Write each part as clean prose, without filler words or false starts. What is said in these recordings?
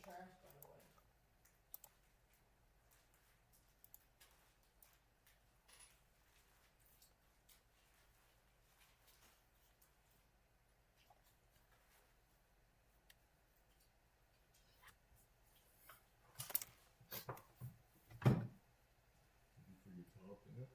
trash thrown away. You for your top in it?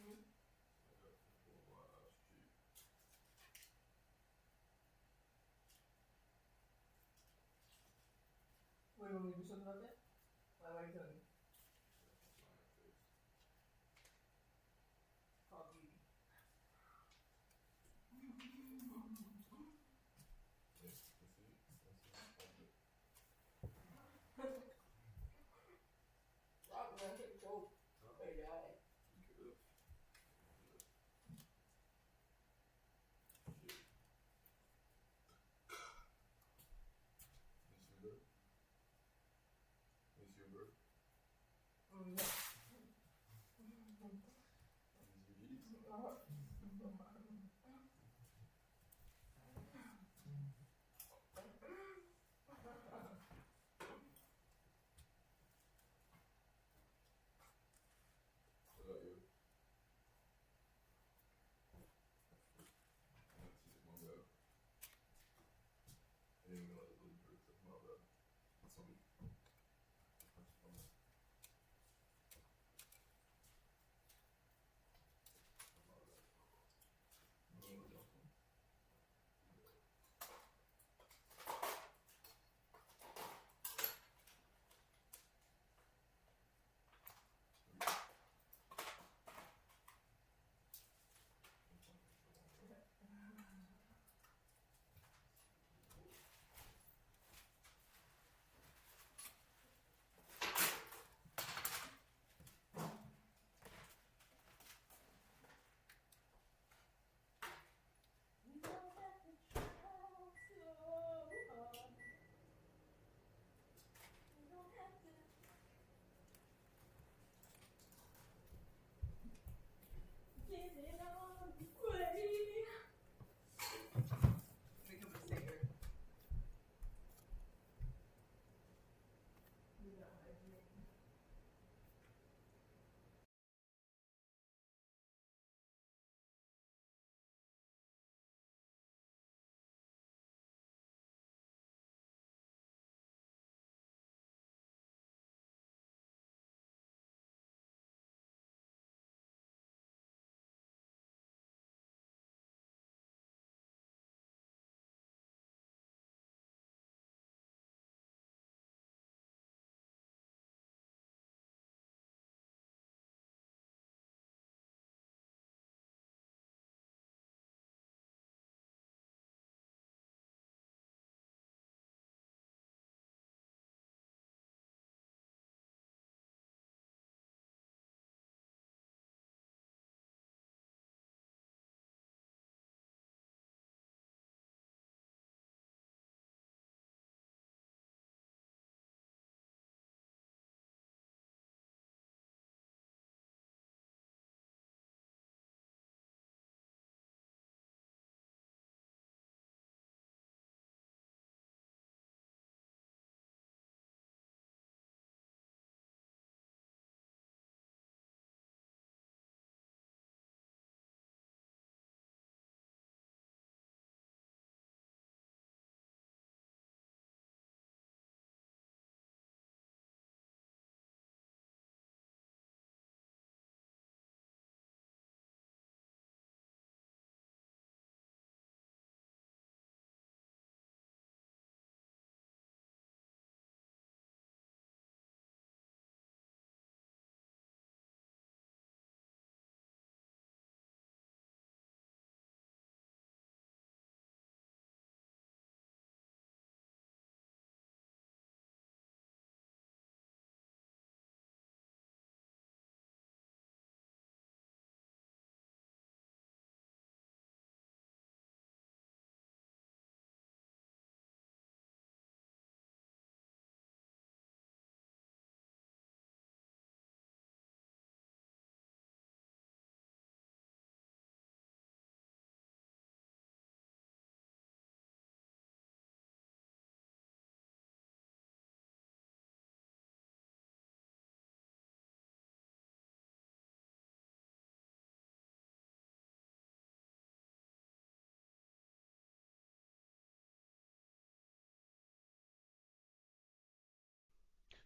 Hmm? I got people last cheap. What, do you want me to do something about that? Why are you doing it? Sign your face. Call of Duty. Yeah, let's see. Let's see. Rock, man, take a joke. Huh? Better die. You could've. Shit. Miss you, bro? Miss you, bro?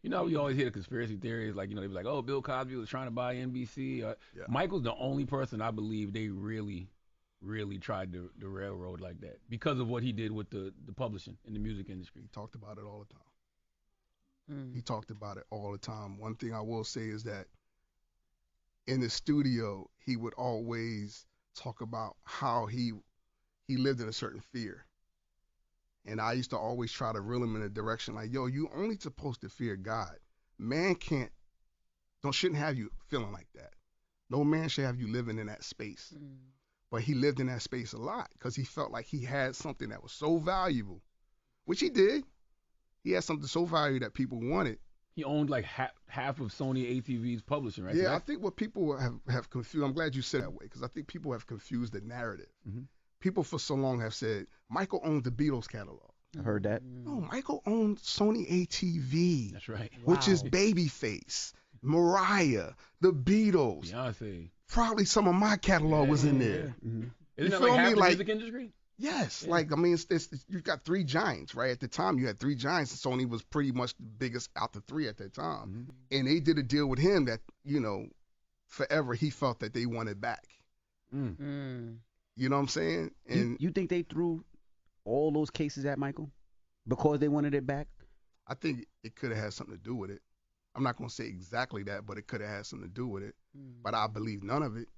You know, we always hear the conspiracy theories, like, they be like, oh, Bill Cosby was trying to buy NBC. Yeah. Michael's the only person I believe they really, really tried to railroad like that because of what he did with the publishing in the music industry. He talked about it all the time. Mm. He talked about it all the time. One thing I will say is that in the studio, he would always talk about how he lived in a certain fear. And I used to always try to reel him in a direction like, yo, you only supposed to fear God. Man shouldn't have you feeling like that. No man should have you living in that space. Mm. But he lived in that space a lot because he felt like he had something that was so valuable, which he did. He had something so valuable that people wanted. He owned like half of Sony ATV's publishing, right? Yeah, I think what people have confused, I'm glad you said that way, because I think people have confused the narrative. Mhm. People for so long have said, Michael owned the Beatles catalog. I heard that. No, Michael owned Sony ATV, That's right. which is Wow. Babyface, Mariah, the Beatles. Beyonce. Probably some of my catalog was in there. Mhm. Isn't that feel like half me? the Like- music industry? Yes, Yeah. like I mean, you've got three giants, right? At the time, you had three giants, and Sony was pretty much the biggest out the three at that time. Mhm. And they did a deal with him that, forever he felt that they wanted back. Mm. Mm. You know what I'm saying? And You think they threw all those cases at Michael because they wanted it back? I think it could have had something to do with it. I'm not going to say exactly that, but it could have had something to do with it. Mm. But I believe none of it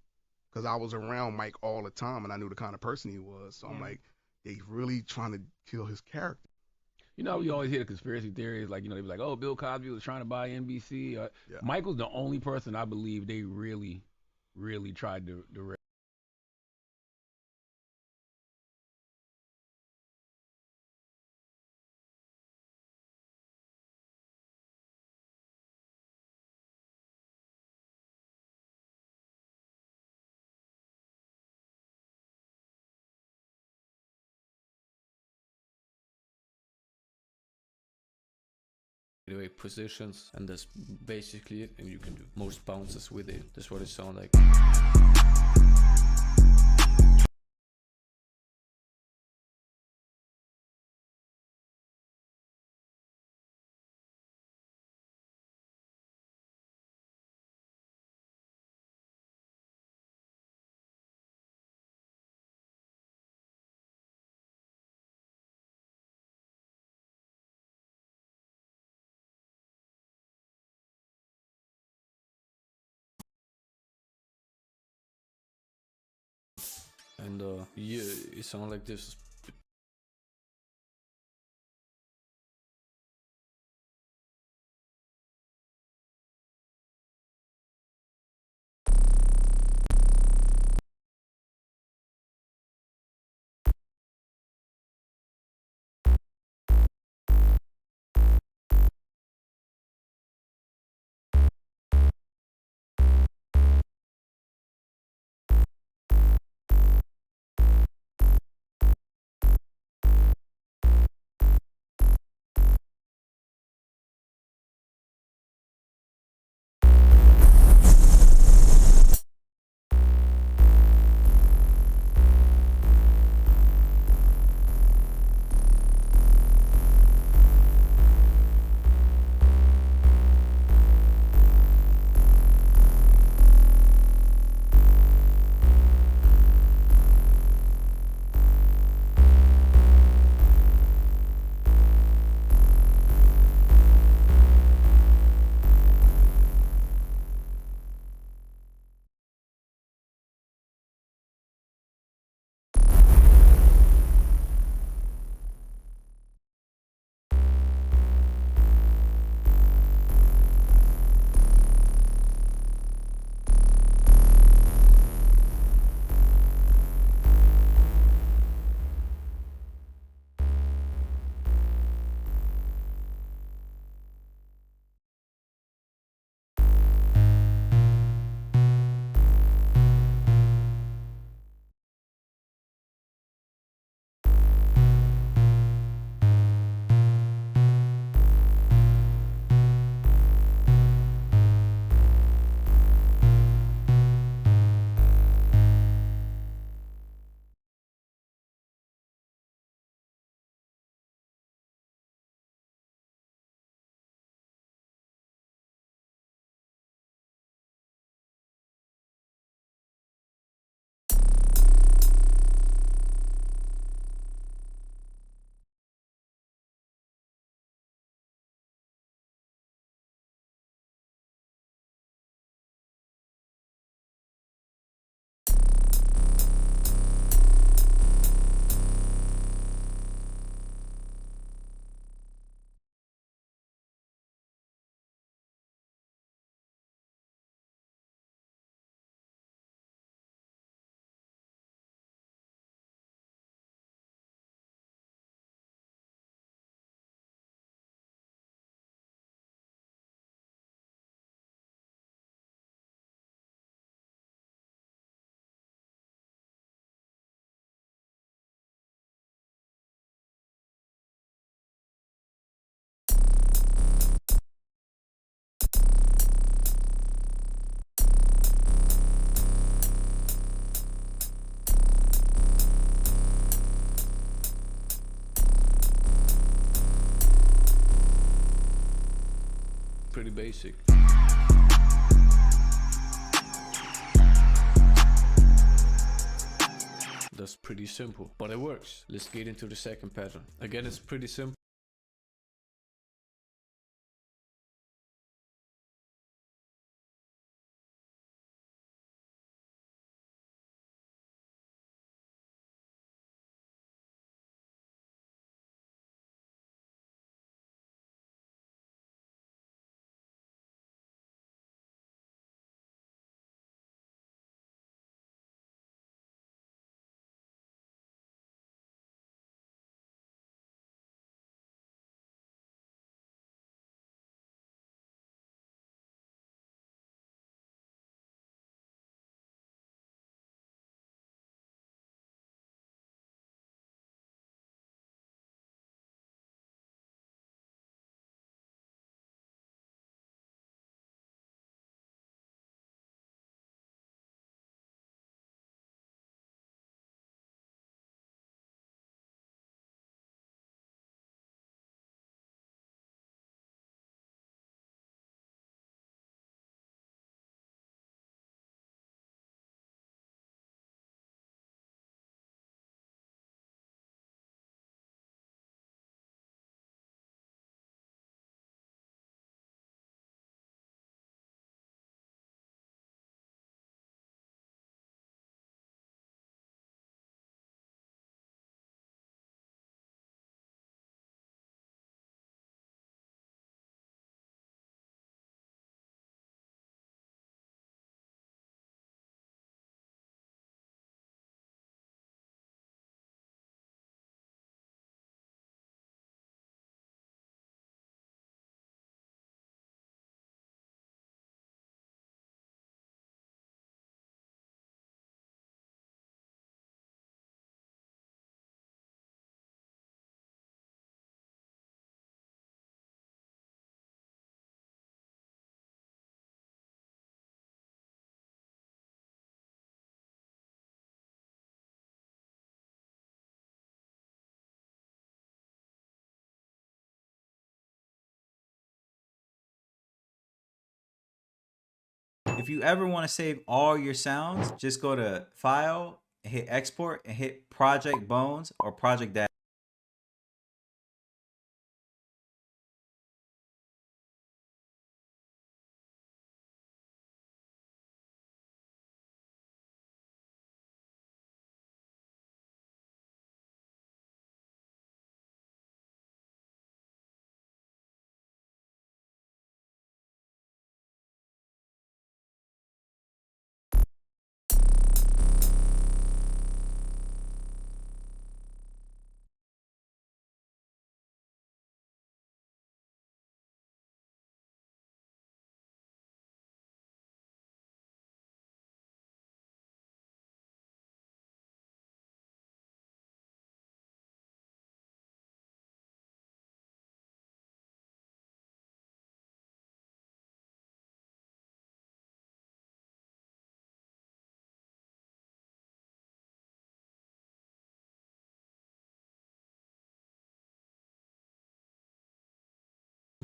because I was around Mike all the time and I knew the kind of person he was. So I'm Yeah. like, they really trying to kill his character. You know, we always hear the conspiracy theories, like, they be like, oh, Bill Cosby was trying to buy NBC. Yeah. Michael's the only person I believe they really, really tried to Anyway, positions, and that's basically it, and you can do most bounces with it. That's what it sounds like. And yeah, it sounds like this pretty basic. That's pretty simple, but it works. Let's get into the second pattern. Again, it's pretty simple. If you ever want to save all your sounds, just go to File, hit Export, and hit Project Bones or Project Dash.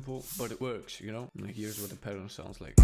Simple, but it works, you know? And here's what the pattern sounds like.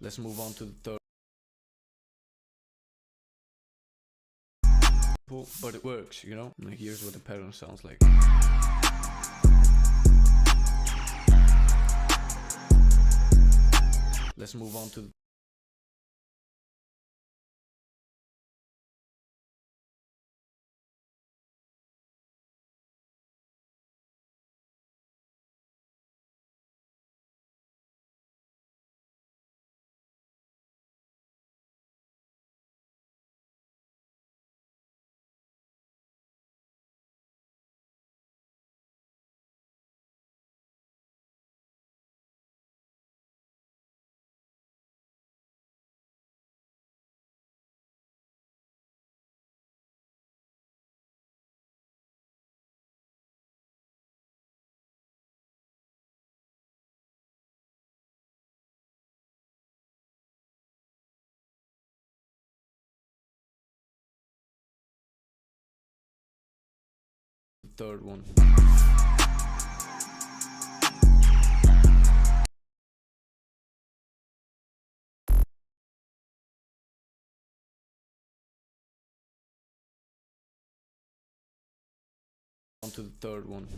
Let's move on to the third. But it works, you know? And here's what the pattern sounds like. Let's move on to the third one. On to the third one.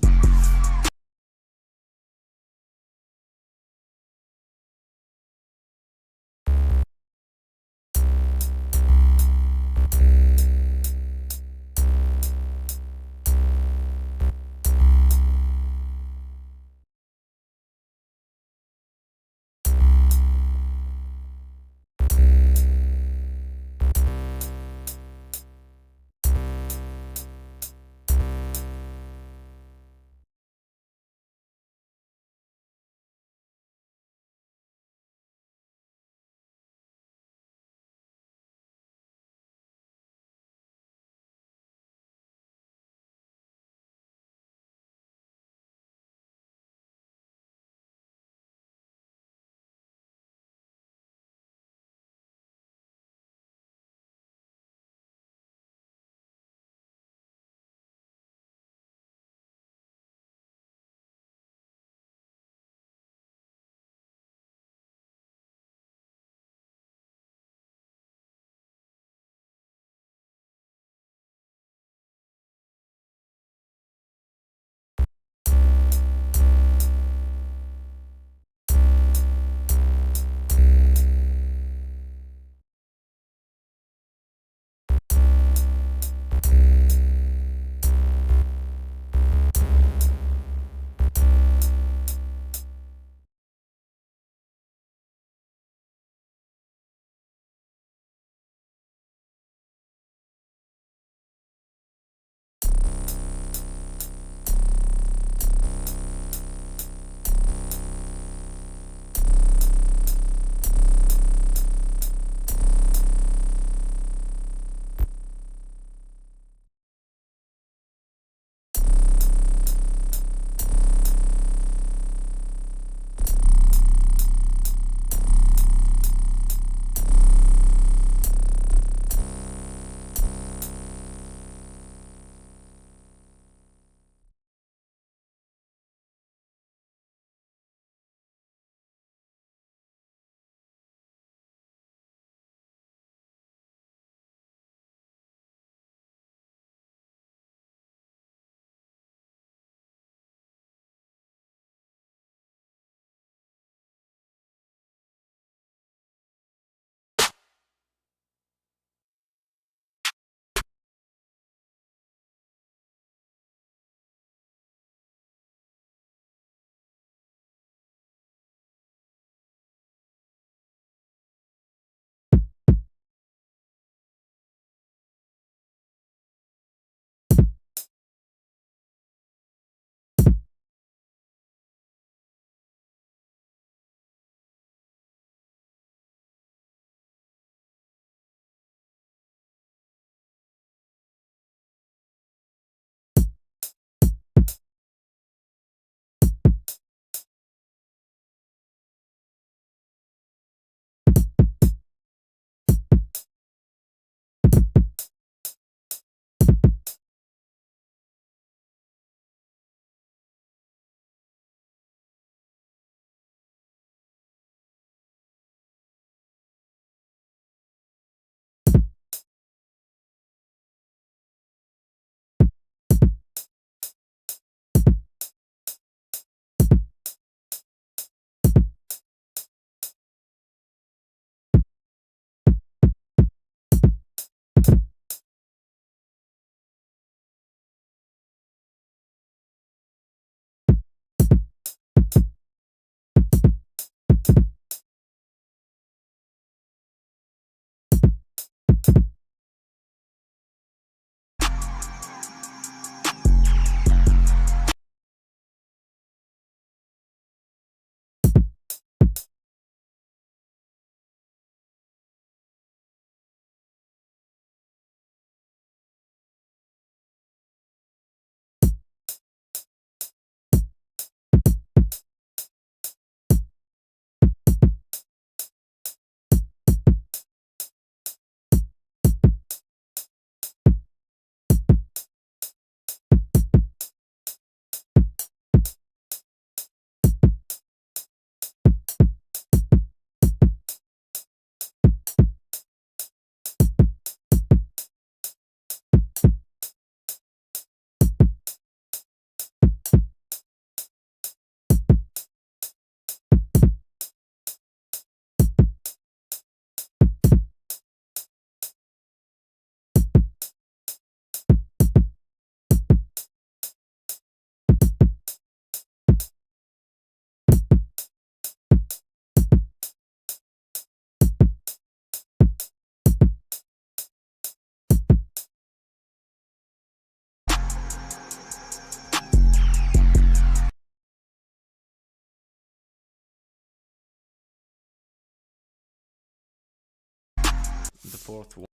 The fourth one.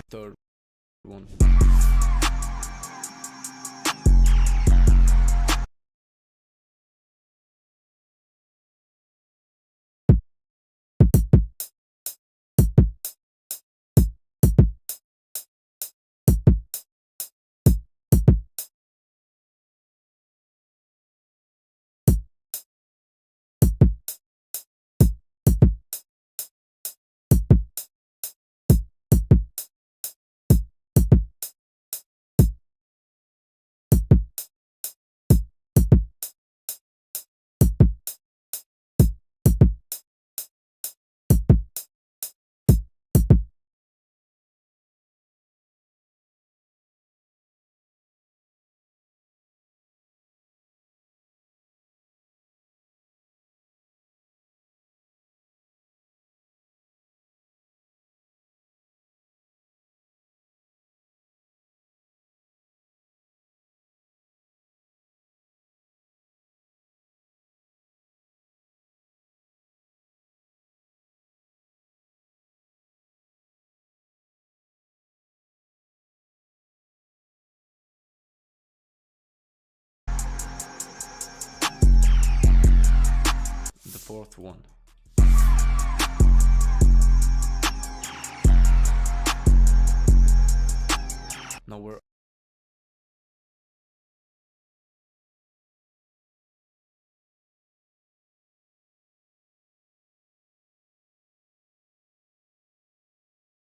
Third one. The fourth one. Now we're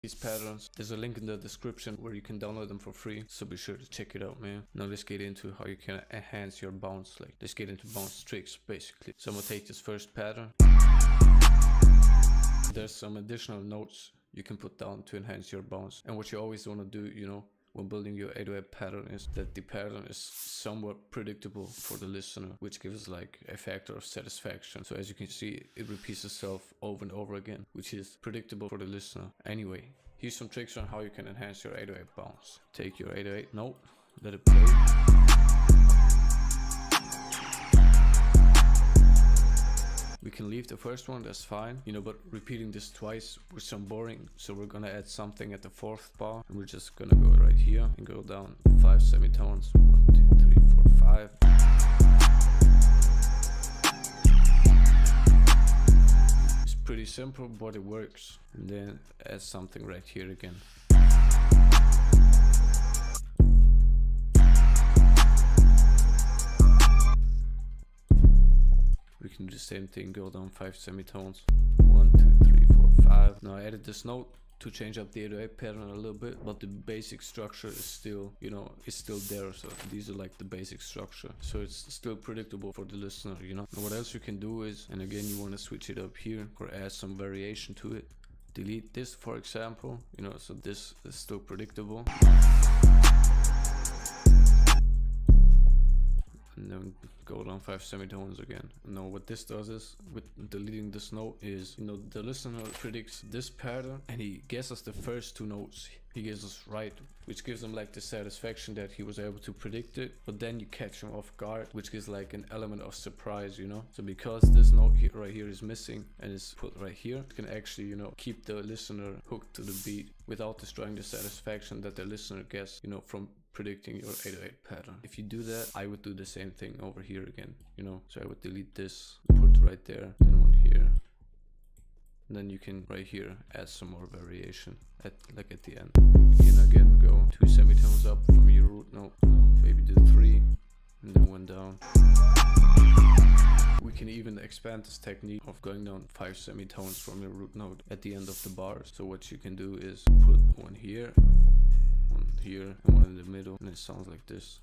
these patterns. There's a link in the description where you can download them for free, so be sure to check it out, man. Now let's get into how you can enhance your bounce. Like, let's get into bounce tricks basically. So I'm gonna take this first pattern. There's some additional notes you can put down to enhance your bounce, and what you always want to do, you know, when building your 808 pattern is that the pattern is somewhat predictable for the listener, which gives like a factor of satisfaction. So as you can see, it repeats itself over and over again, which is predictable for the listener. Anyway, here's some tricks on how you can enhance your 808 bounce. Take your 808 note, let it play. We can leave the first one, that's fine, you know, but repeating this twice would sound boring, so we're gonna add something at the fourth bar, and we're just gonna go right here and go down 5 semitones. 1, 2, 3, 4, 5. It's pretty simple, but it works. And then add something right here again. We can do the same thing, go down 5 semitones. 1, 2, 3, 4, 5. Now I added this note to change up the 808 pattern a little bit, but the basic structure is still, you know, it's still there. So these are like the basic structure, so it's still predictable for the listener, you know. And what else you can do is, and again, you want to switch it up here or add some variation to it. Delete this, for example, you know, so this is still predictable. And then go down 5 semitones again. Now what this does is, with deleting this note, is, you know, the listener predicts this pattern and he guesses the first 2 notes he gets us right, which gives him like the satisfaction that he was able to predict it, but then you catch him off guard, which gives like an element of surprise, you know. So because this note here, right here is missing and is put right here, it can actually, you know, keep the listener hooked to the beat without destroying the satisfaction that the listener gets, you know, from predicting your 808 pattern. If you do that, I would do the same thing over here again, you know. So I would delete this, put it right there, then one here, and then you can right here add some more variation at like at the end. You can again go 2 semitones up from your root note, maybe do 3 and then 1 down. We can even expand this technique of going down 5 semitones from your root note at the end of the bars. So what you can do is put 1 here, 1 here, and 1 in the middle, and it sounds like this.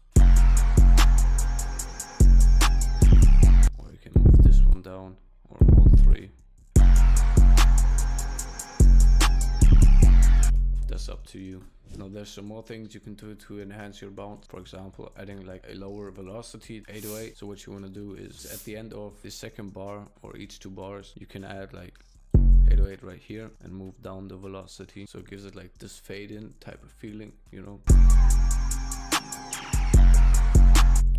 Or you can move this one down, or all 3. That's up to you. Now there's some more things you can do to enhance your bounce. For example, adding like a lower velocity 808. So what you want to do is at the end of the second bar or each 2 bars, you can add like 808 right here and move down the velocity, so it gives it like this fade in type of feeling, you know.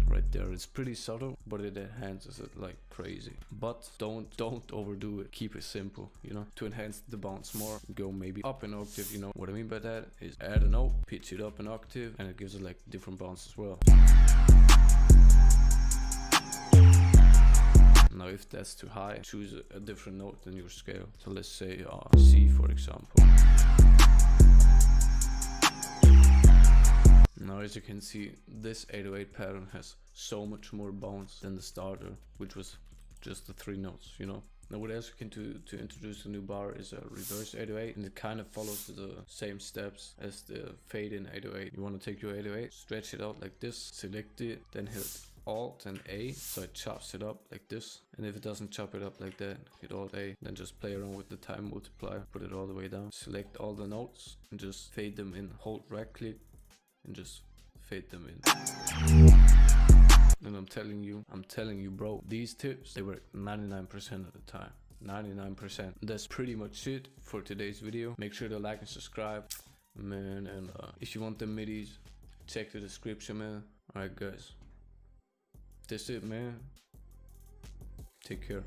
right there. It's pretty subtle, but it enhances it like crazy. But don't overdo it. Keep it simple, you know. To enhance the bounce more, go maybe up an octave, you know. What I mean by that is add a note, pitch it up an octave, and it gives it like different bounce as well. Now if that's too high, choose a different note than your scale. So let's say C, for example. Now as you can see, this 808 pattern has so much more bounce than the starter, which was just the 3 notes, you know. Now what else you can do to introduce a new bar is a reverse 808, and it kind of follows the same steps as the fade in 808. You want to take your 808, stretch it out like this, select it, then hit Alt and A, so it chops it up like this. And if it doesn't chop it up like that, hit Alt A, then just play around with the time multiplier, put it all the way down, select all the notes and just fade them in. Hold right click and just fade them in. And I'm telling you bro, these tips, they work 99% of the time. 99%. That's pretty much it for today's video. Make sure to like and subscribe, man, and if you want the midis, check the description, man. Alright guys, that's it, man. Take care.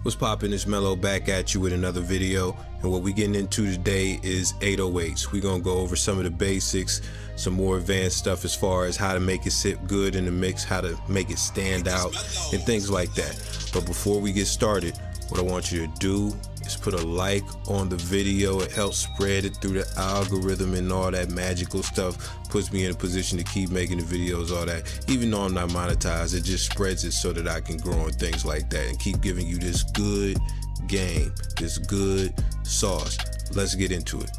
What's poppin'? It's Mello back at you with another video, and what we getting into today is 808s. We're gonna go over some of the basics, some more advanced stuff as far as how to make it sit good in the mix, how to make it stand out, and things like that. But before we get started, what I want you to do is put a like on the video. It helps spread it through the algorithm and all that magical stuff. Puts me in a position to keep making the videos, all that. Even though I'm not monetized, it just spreads it so that I can grow and things like that and keep giving you this good game, this good sauce. Let's get into it.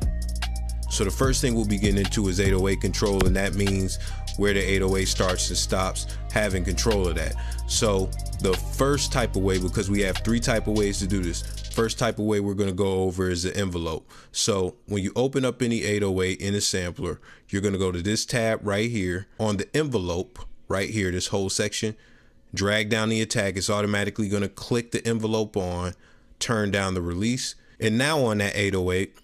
So the first thing we'll be getting into is 808 control, and that means where the 808 starts and stops, having control of that. So the first type of way, because we have 3 type of ways to do this. First type of way we're going to go over is the envelope. So when you open up any 808 in a sampler, you're going to go to this tab right here on the envelope right here, this whole section, drag down the attack. It's automatically going to click the envelope on, turn down the release. And now on that 808,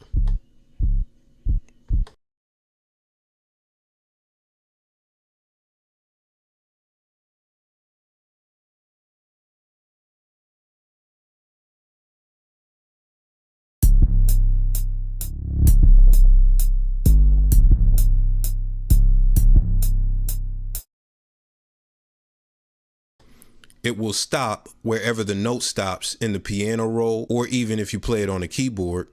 it will stop wherever the note stops in the piano roll, or even if you play it on a keyboard,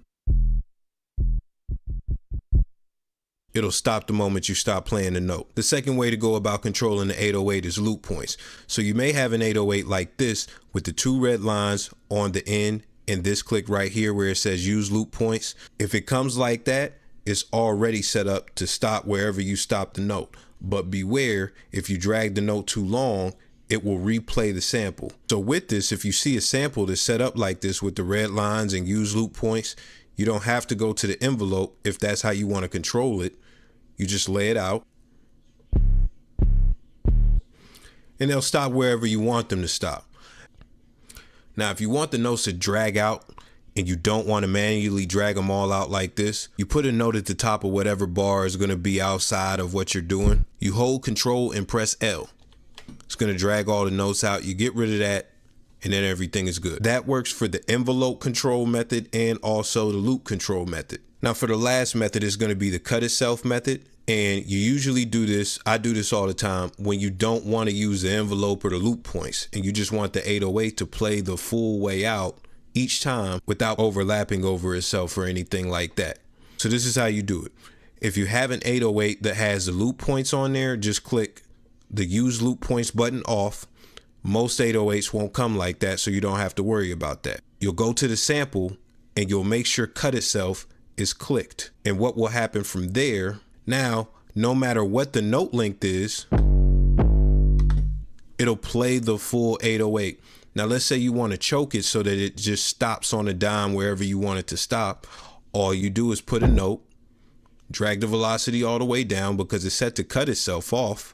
it'll stop the moment you stop playing the note. The second way to go about controlling the 808 is loop points. So you may have an 808 like this with the 2 red lines on the end and this click right here where it says use loop points. If it comes like that, it's already set up to stop wherever you stop the note. But beware, if you drag the note too long, it will replay the sample. So with this, if you see a sample that's set up like this with the red lines and use loop points, you don't have to go to the envelope if that's how you want to control it. You just lay it out and they'll stop wherever you want them to stop. Now, if you want the notes to drag out and you don't want to manually drag them all out like this, you put a note at the top of whatever bar is going to be outside of what you're doing. You hold Control and press L. It's going to drag all the notes out. You get rid of that and then everything is good. That works for the envelope control method and also the loop control method. Now for the last method is going to be the cut itself method. And you usually do this, I do this all the time, when you don't want to use the envelope or the loop points and you just want the 808 to play the full way out each time without overlapping over itself or anything like that. So this is how you do it. If you have an 808 that has the loop points on there, just click the use loop points button off. Most 808s won't come like that, so you don't have to worry about that. You'll go to the sample and you'll make sure cut itself is clicked. And what will happen from there, now, no matter what the note length is, it'll play the full 808. Now let's say you want to choke it so that it just stops on a dime wherever you want it to stop. All you do is put a note, drag the velocity all the way down because it's set to cut itself off.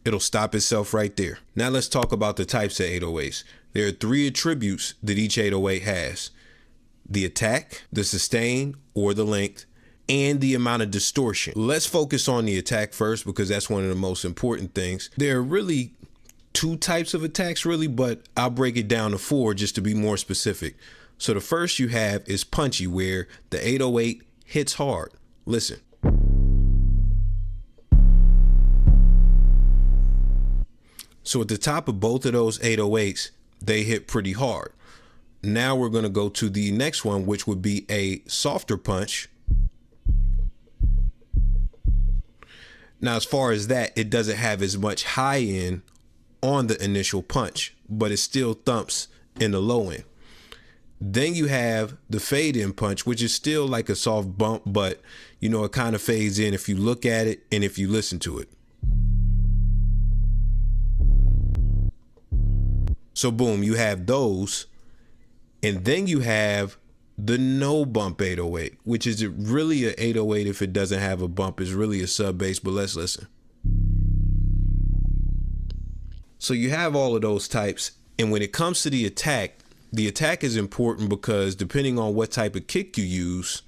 It'll stop itself right there. Now let's talk about the types of 808s. There are 3 attributes that each 808 has: the attack, the sustain or the length, and the amount of distortion. Let's focus on the attack first because that's one of the most important things. There are really 2 types of attacks really, but I'll break it down to 4 just to be more specific. So the first you have is punchy, where the 808 hits hard. Listen. So at the top of both of those 808s, they hit pretty hard. Now we're going to go to the next one, which would be a softer punch. Now, as far as that, it doesn't have as much high end on the initial punch, but it still thumps in the low end. Then you have the fade in punch, which is still like a soft bump, but you know, it kind of fades in if you look at it and if you listen to it. So boom, you have those. And then you have the no bump 808, which is really an 808 if it doesn't have a bump. It's really a sub bass, but let's listen. So you have all of those types. And when it comes to the attack is important because depending on what type of kick you use,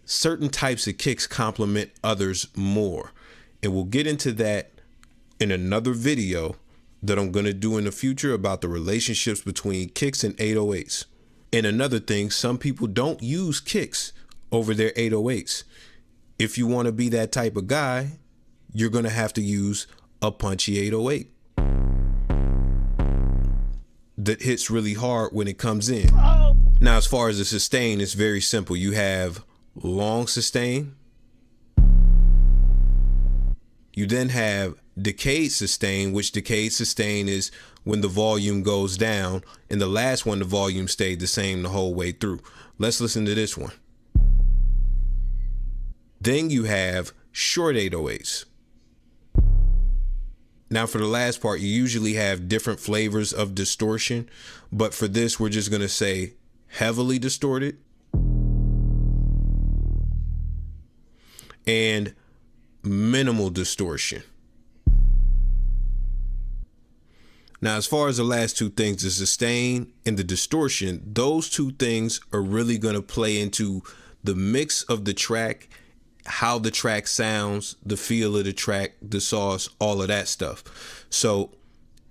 certain types of kicks complement others more. And we'll get into that in another video. that I'm going to do in the future about the relationships between kicks and 808s. And another thing, some people don't use kicks over their 808s. If you want to be that type of guy, you're going to have to use a punchy 808 that hits really hard when it comes in. Now, as far as the sustain, it's very simple. You have long sustain. You then have decayed sustain, which decayed sustain is when the volume goes down, and the last one, the volume stayed the same the whole way through. Let's listen to this one. Then you have short 808s. Now for the last part, you usually have different flavors of distortion, but for this, we're just gonna say heavily distorted and minimal distortion. Now, as far as the last two things, the sustain and the distortion, those two things are really gonna play into the mix of the track, how the track sounds, the feel of the track, the sauce, all of that stuff. So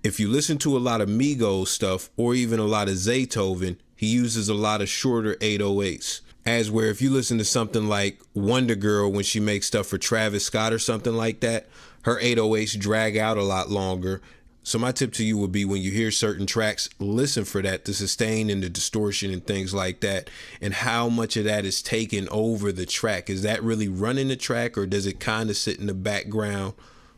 if you listen to a lot of Migos stuff or even a lot of Zaytoven, he uses a lot of shorter 808s. As where if you listen to something like Wonder Girl when she makes stuff for Travis Scott or something like that, her 808s drag out a lot longer. So my tip to you would be when you hear certain tracks, listen for that, the sustain and the distortion and things like that, and how much of that is taken over the track. Is that really running the track, or does it kind of sit in the background?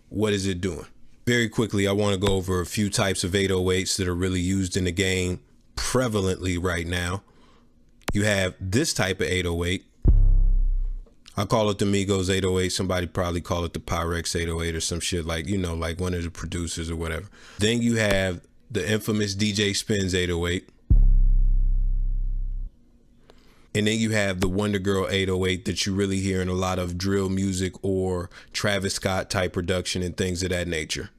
What is it doing? Very quickly, I want to go over a few types of 808s that are really used in the game prevalently right now. You have this type of 808. I call it the Migos 808. Somebody probably call it the Pyrex 808 or some shit, like, you know, like one of the producers or whatever. Then you have the infamous DJ Spins 808. And then you have the Wonder Girl 808 that you really hear in a lot of drill music or Travis Scott type production and things of that nature.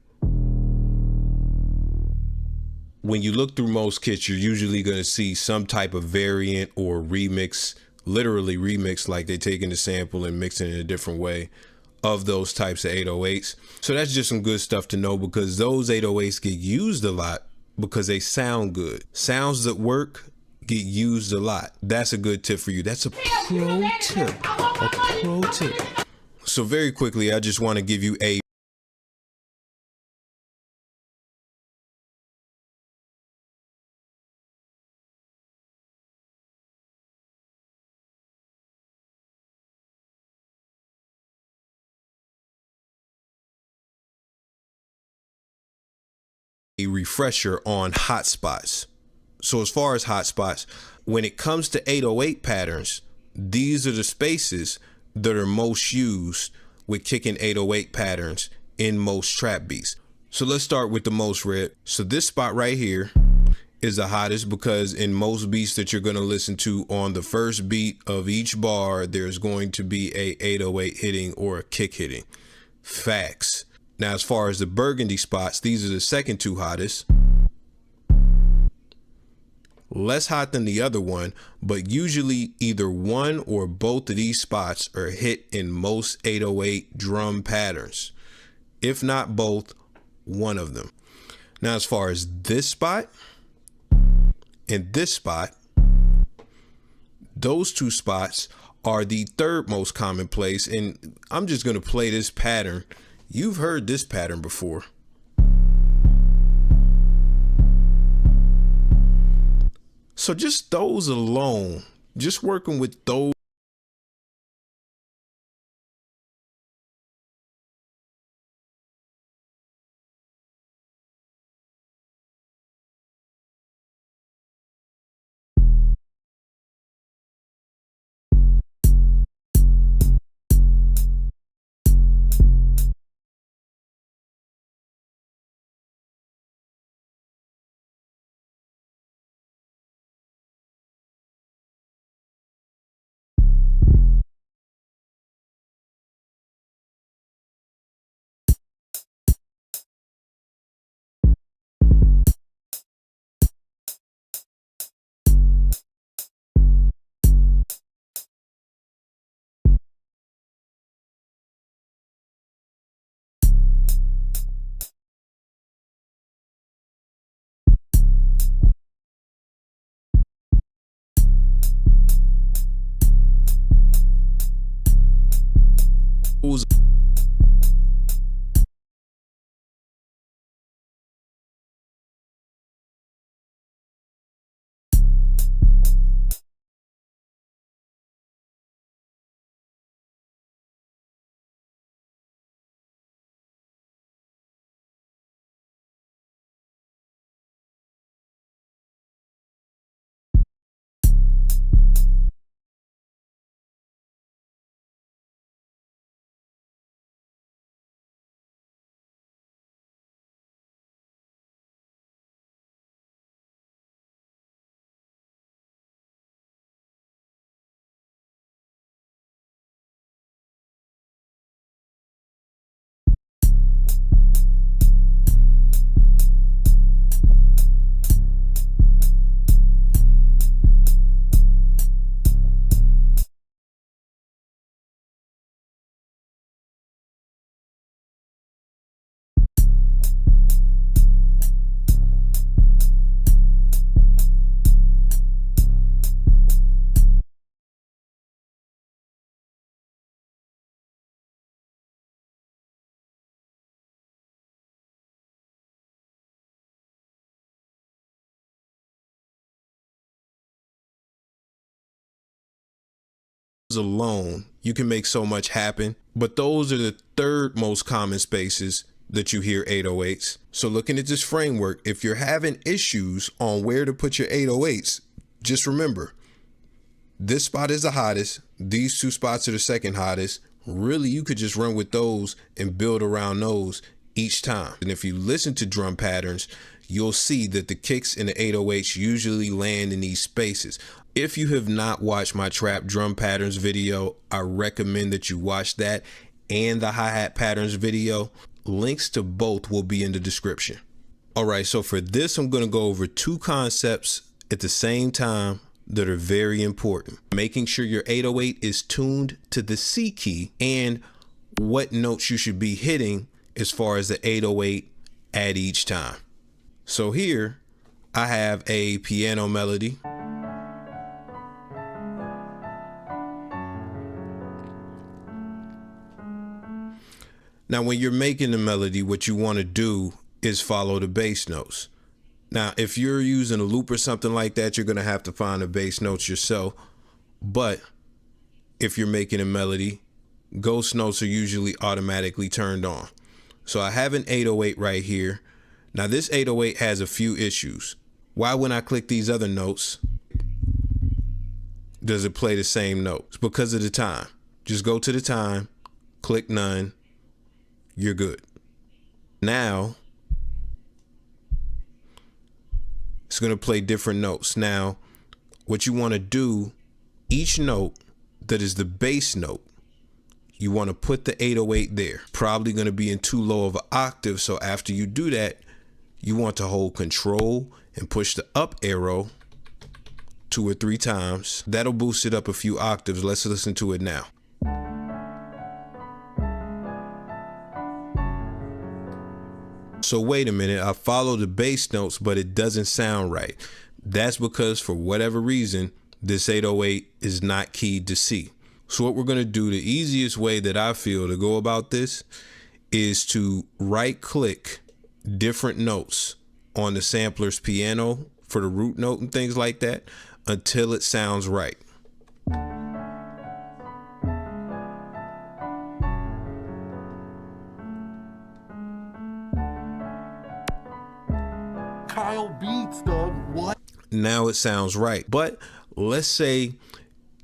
When you look through most kits, you're usually going to see some type of variant or remix, literally remix, like they taking the sample and mixing it in a different way of those types of 808s. So that's just some good stuff to know, because those 808s get used a lot because they sound good. Sounds that work get used a lot. That's a good tip for you. That's a pro tip. A pro tip. So very quickly, I just want to give you a refresher on hotspots. So as far as hotspots, when it comes to 808 patterns, these are the spaces that are most used with kicking 808 patterns in most trap beats. So let's start with the most read. So this spot right here is the hottest, because in most beats that you're going to listen to, on the first beat of each bar, there's going to be a 808 hitting or a kick hitting. Facts. Now, as far as the burgundy spots, these are the second two hottest. Less hot than the other one, but usually either one or both of these spots are hit in most 808 drum patterns. If not both, one of them. Now, as far as this spot and this spot, those two spots are the third most common place. And I'm just going to play this pattern. You've heard this pattern before. So just those alone, just working with those Who's alone, you can make so much happen, but those are the third most common spaces that you hear 808s. So looking at this framework, if you're having issues on where to put your 808s, just remember, this spot is the hottest, these two spots are the second hottest. Really, you could just run with those and build around those each time. And if you listen to drum patterns, you'll see that the kicks and the 808s usually land in these spaces. If you have not watched my trap drum patterns video, I recommend that you watch that and the hi-hat patterns video. Links to both will be in the description. All right, so for this, I'm going to go over two concepts at the same time that are very important. Making sure your 808 is tuned to the C key and what notes you should be hitting as far as the 808 at each time. So here I have a piano melody. Now, when you're making the melody, what you want to do is follow the bass notes. Now, if you're using a loop or something like that, you're going to have to find the bass notes yourself. But if you're making a melody, ghost notes are usually automatically turned on. So I have an 808 right here. Now, this 808 has a few issues. Why, when I click these other notes, does it play the same note? It's because of the time. Just go to the time, click none. You're good. Now, it's going to play different notes. Now, what you want to do, each note that is the bass note, you want to put the 808 there. Probably going to be in too low of an octave. So after you do that, you want to hold control and push the up arrow 2 or 3 times. That'll boost it up a few octaves. Let's listen to it now. So wait a minute, I follow the bass notes, but it doesn't sound right. That's because for whatever reason, this 808 is not keyed to C. So what we're going to do, the easiest way that I feel to go about this is to right click different notes on the sampler's piano for the root note and things like that until it sounds right. Kyle Beats, dog. What? Now it sounds right. But let's say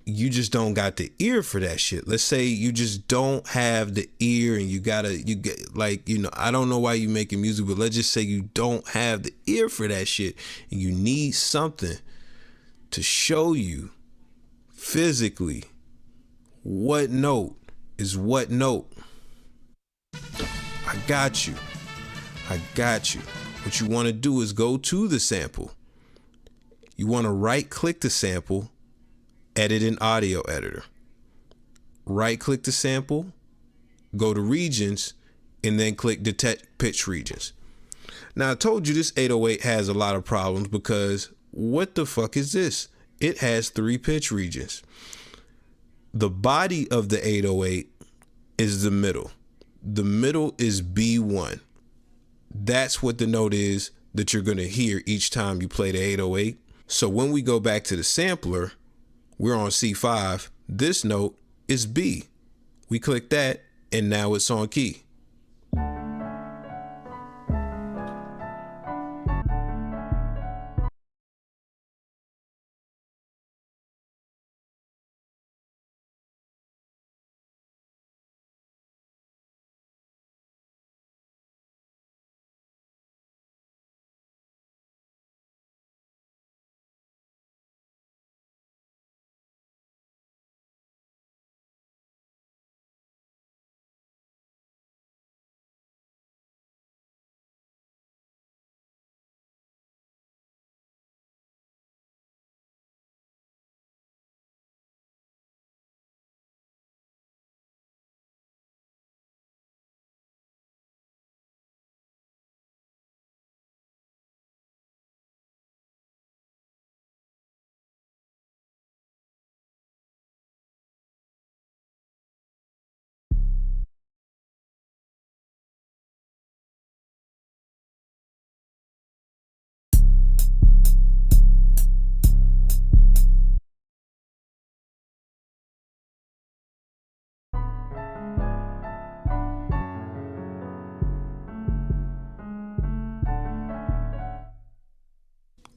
you just don't got the ear for that shit. Let's say you just don't have the ear and you get like, you know, I don't know why you making music, but let's just say you don't have the ear for that shit and you need something to show you physically what note is what note. I got you. I got you. What you want to do is go to the sample. You want to right click the sample, edit in audio editor. Right click the sample, go to regions, and then click detect pitch regions. Now I told you this 808 has a lot of problems because what the fuck is this? It has 3 pitch regions. The body of the 808 is the middle. The middle is B1. That's what the note is that you're going to hear each time you play the 808. So when we go back to the sampler, we're on C5. This note is B. We click that, and now it's on key.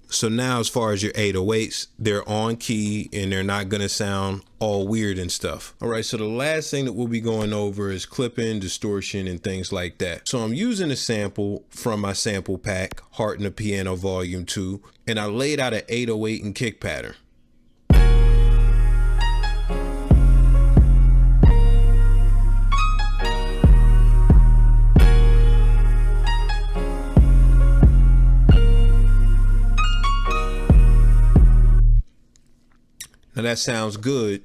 So now as far as your 808s, they're on key and they're not going to sound all weird and stuff. All right, so the last thing that we'll be going over is clipping, distortion, and things like that. So I'm using a sample from my sample pack, Heart in the Piano Volume 2, and I laid out an 808 and kick pattern. Now that sounds good.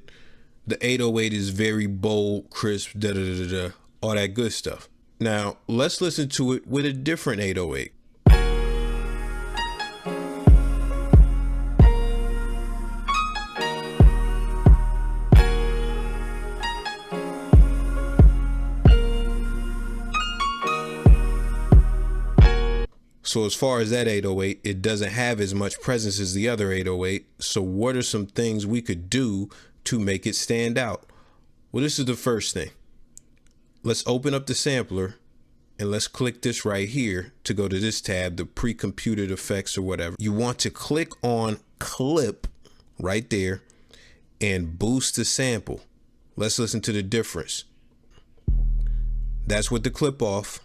The 808 is very bold, crisp, all that good stuff. Now let's listen to it with a different 808. So as far as that 808, it doesn't have as much presence as the other 808. So what are some things we could do to make it stand out? Well, this is the first thing. Let's open up the sampler and let's click this right here to go to this tab, the pre-computed effects or whatever. You want to click on clip right there and boost the sample. Let's listen to the difference. That's with the clip off.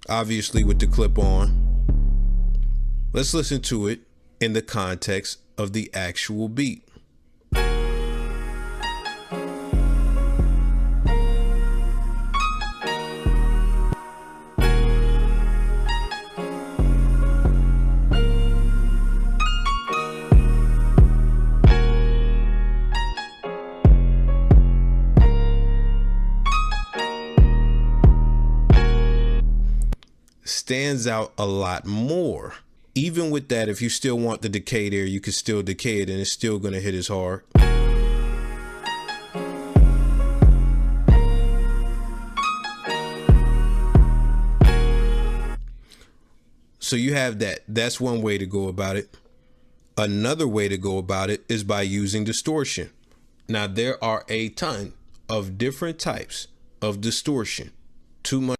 Obviously with the clip on. Let's listen to it in the context of the actual beat. Stands out a lot more. Even with that, if you still want the decay there, you can still decay it and it's still going to hit as hard. So you have that. That's one way to go about it. Another way to go about it is by using distortion. Now there are a ton of different types of distortion. Too much.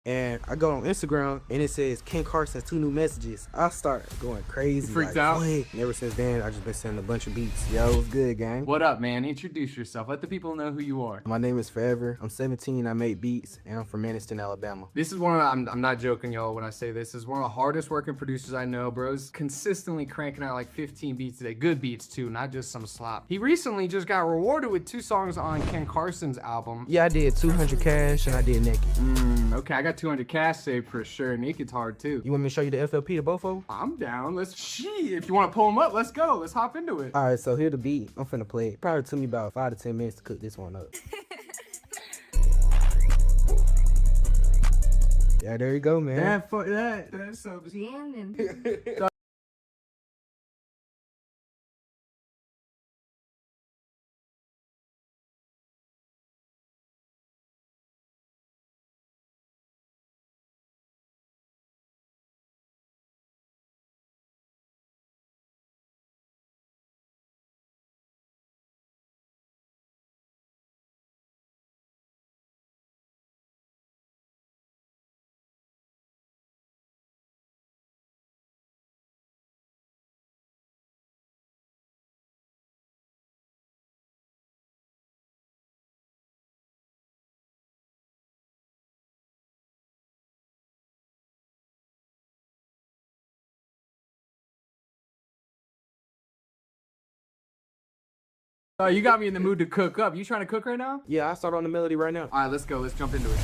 And I go on Instagram and it says Ken Carson's 2 new messages. I start going crazy. You freaked like, out? "What?" And ever since then, I just been sending a bunch of beats. Yo, it was good, gang. What up, man? Introduce yourself. Let the people know who you are. My name is Forever. I'm 17. I make beats, and I'm from Maniston, Alabama. This is one of I'm not joking, y'all, when I say this is one of the hardest working producers I know, bros. Consistently cranking out like 15 beats a day. Good beats too, not just some slop. He recently just got rewarded with 2 songs on Ken Carson's album. Yeah, I did 200 cash and I did naked. Okay, I got 200 cash saved for sure. Naked's hard too. You want me to show you the FLP to both of them? I'm down. If you want to pull them up, let's go. Let's hop into it. All right, so here the beat. I'm finna play it. Probably took me about 5 to 10 minutes to cook this one up. Yeah, there you go, man. That's so jamming. Oh, you got me in the mood to cook up. You trying to cook right now? Yeah, I start on the melody right now. All right, let's go. Let's jump into it.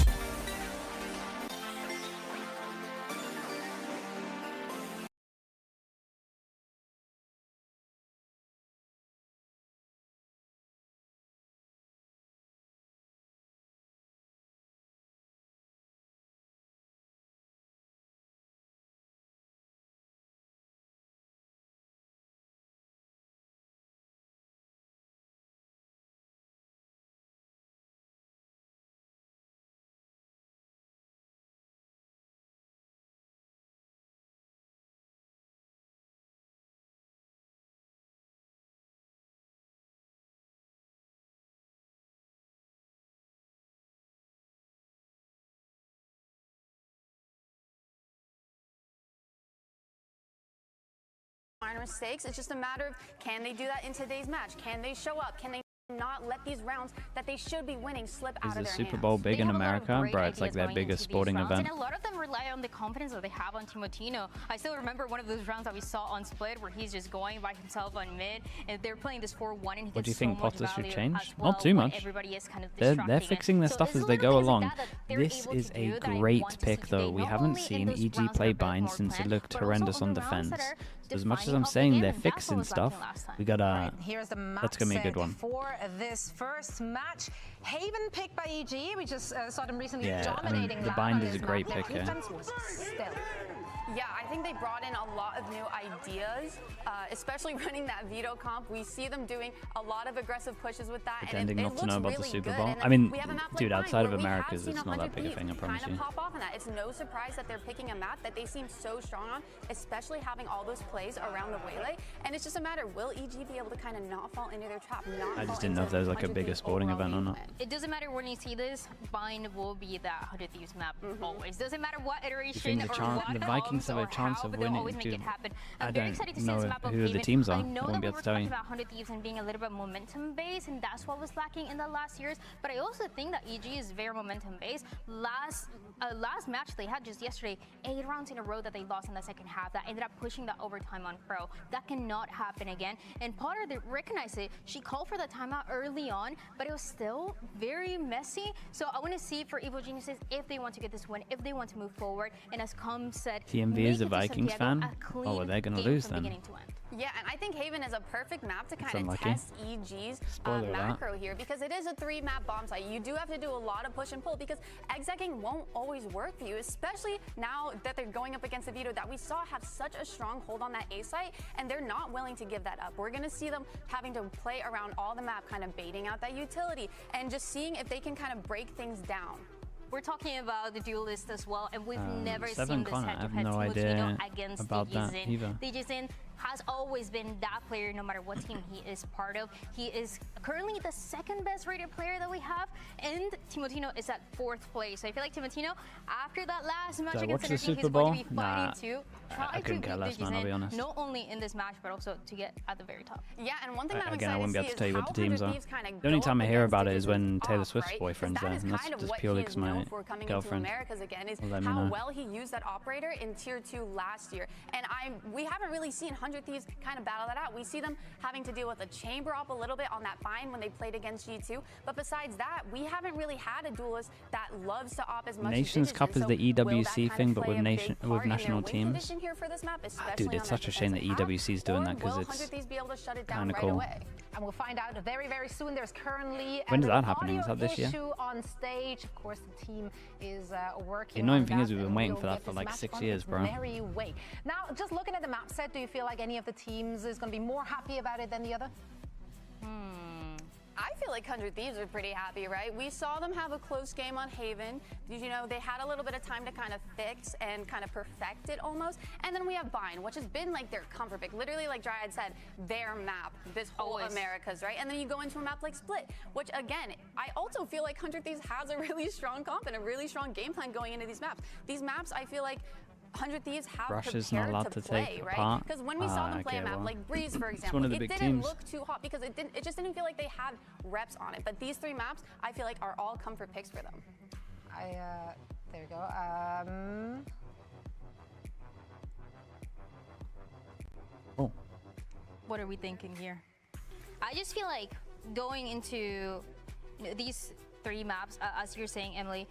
Minor mistakes. It's just a matter of, can they do that in today's match? Can they show up? Can they not let these rounds that they should be winning slip out of their hands? Is the Super Bowl big in America? Bro, it's like their biggest sporting event. And a lot of them rely on the confidence that they have on Timotino. I still remember one of those rounds that we saw on Split where he's just going by himself on mid, and they're playing this 4-1, and he gets What do you think so much Potter should value change? as well Not too when much. everybody is kind of They're distracting fixing their it. stuff So as there's they little go things like along. that they're This able is to a do that I great want to see pick though. today, We not haven't only in seen those EG rounds that play are a bit bind more since it planned, looked but also horrendous on on the rounds that defense. are As much as defining I'm of the saying game, they're and that's what fixing was lacking stuff, last time. we gotta. Here's the match That's gonna be a good set one. for this first match. Haven picked by EG. We just saw them recently Yeah, I mean, dominating the lab bind on is a this great map. pick, Their yeah. defense was stellar. Yeah, I think they brought in a lot of new ideas, especially running that veto comp. We see them doing a lot of aggressive pushes with that. Pretending and not to know about the Super good. Bowl. And I mean, we have a map like dude, Bind, outside of where we have Americas, seen it's not that big a 100 thing, I promise kind you. of pop off on that. It's no surprise that they're picking a map that they seem so strong on, especially having all those plays around the waylay. And it's just a matter, will EG be able to kind of not fall into their trap? I just didn't know if there was like a bigger sporting event or not. It doesn't matter when you see this, Bind will be that 100 Thieves map always. Doesn't matter what iteration the or chan- what the Vikings comes have a or chance how, of but they'll winning, always make dude. it happen. I I'm very don't excited to see know this map of who the Haven. teams are. I I know won't that be we able were to tell talking you. about 100 Thieves and being a little bit momentum based, and that's what was lacking in the last years. But I also think that EG is very momentum based. Last match they had just yesterday, 8 rounds in a row that they lost in the second half. That ended up pushing that overtime on Pro. That cannot happen again. And Potter, they recognized it. She called for the timeout early on, but it was still very messy. So I want to see for Evil Geniuses if they want to get this win, if they want to move forward. And as Com said, TMV make is a it to Vikings Santiago fan. a clean Oh, well, they're gonna game lose from then. beginning to end. Yeah, and I think Haven is a perfect map to kind of unlucky. test EG's Spoiler alert. macro here, because it is a 3-map bomb site. You do have to do a lot of push and pull, because execing won't always work for you, especially now that they're going up against the veto that we saw have such a strong hold on that A site, and they're not willing to give that up. We're going to see them having to play around all the map, kind of baiting out that utility, and just seeing if they can kind of break things down. we're talking about the duelist as well, and we've never Seven seen this Connor, I head-to-head have no Timotino idea against about DG that Zin. either. DG Zin has always been that player no matter what team he is part of. He is currently the second best rated player that we have, and Timotino is at 4th place. So I feel like Timotino, after that last match Did I against watch the Synergy, he's Super going Bowl? to be fighting to I try to couldn't beat care less, DG man, I'll be Zin, honest. not only in this match, but also to get at the very top. Yeah, and one thing that I'm Again, I excited wouldn't be to able see to tell you is what how the teams 100 are. Thieves kinda The only go time I up hear against about it is DG when Zin Taylor off, Swift's right? boyfriend's 'Cause there, that is and that's kind of just what purely he because is known my for coming girlfriend. into Americas again, is will let me how know. well he used that operator in Tier 2 last year. And we haven't really seen 100 Thieves kind of battle that out. We see them having to deal with a chamber op a little bit on that bind when they played against G2. But besides that, we haven't really had a duelist that loves to op as much Nations as Cup DigiZen. is So the will that EWC kind thing, of but play with a big nation part with in their national win teams. condition here for this map, especially Dude, on it's their such a shame that defensive half? EWC is doing Or that because will it's 100 Thieves be able to shut it down kind of right cool. away? And we'll find out very, very soon. There's currently When is an that happening? Is audio that this year? issue on stage. Of course, the team is working. The annoying on thing is that, we've been and waiting we'll for that get for this like match 6 on years, its bro. merry way. Now, just looking at the map set, do you feel like any of the teams is going to be more happy about it than the other? I feel like 100 Thieves are pretty happy, right? We saw them have a close game on Haven. You know, they had a little bit of time to kind of fix and kind of perfect it almost. And then we have Bind, which has been like their comfort pick. Literally, like Dryad said, their map, this whole Americas, right? And then you go into a map like Split, which again, I also feel like 100 Thieves has a really strong comp and a really strong game plan going into these maps. These maps, I feel like 100 Thieves have Russia's not prepared allowed to to play, take right? part? Because when we saw them play okay, a map well. like Breeze, for It's example, one of the it big didn't teams. look too hot because it just didn't feel like they had reps on it. But these 3 maps, I feel like are all comfort picks for them. There we go. What are we thinking here? I just feel like going into these 3 maps, as you're saying, Emily,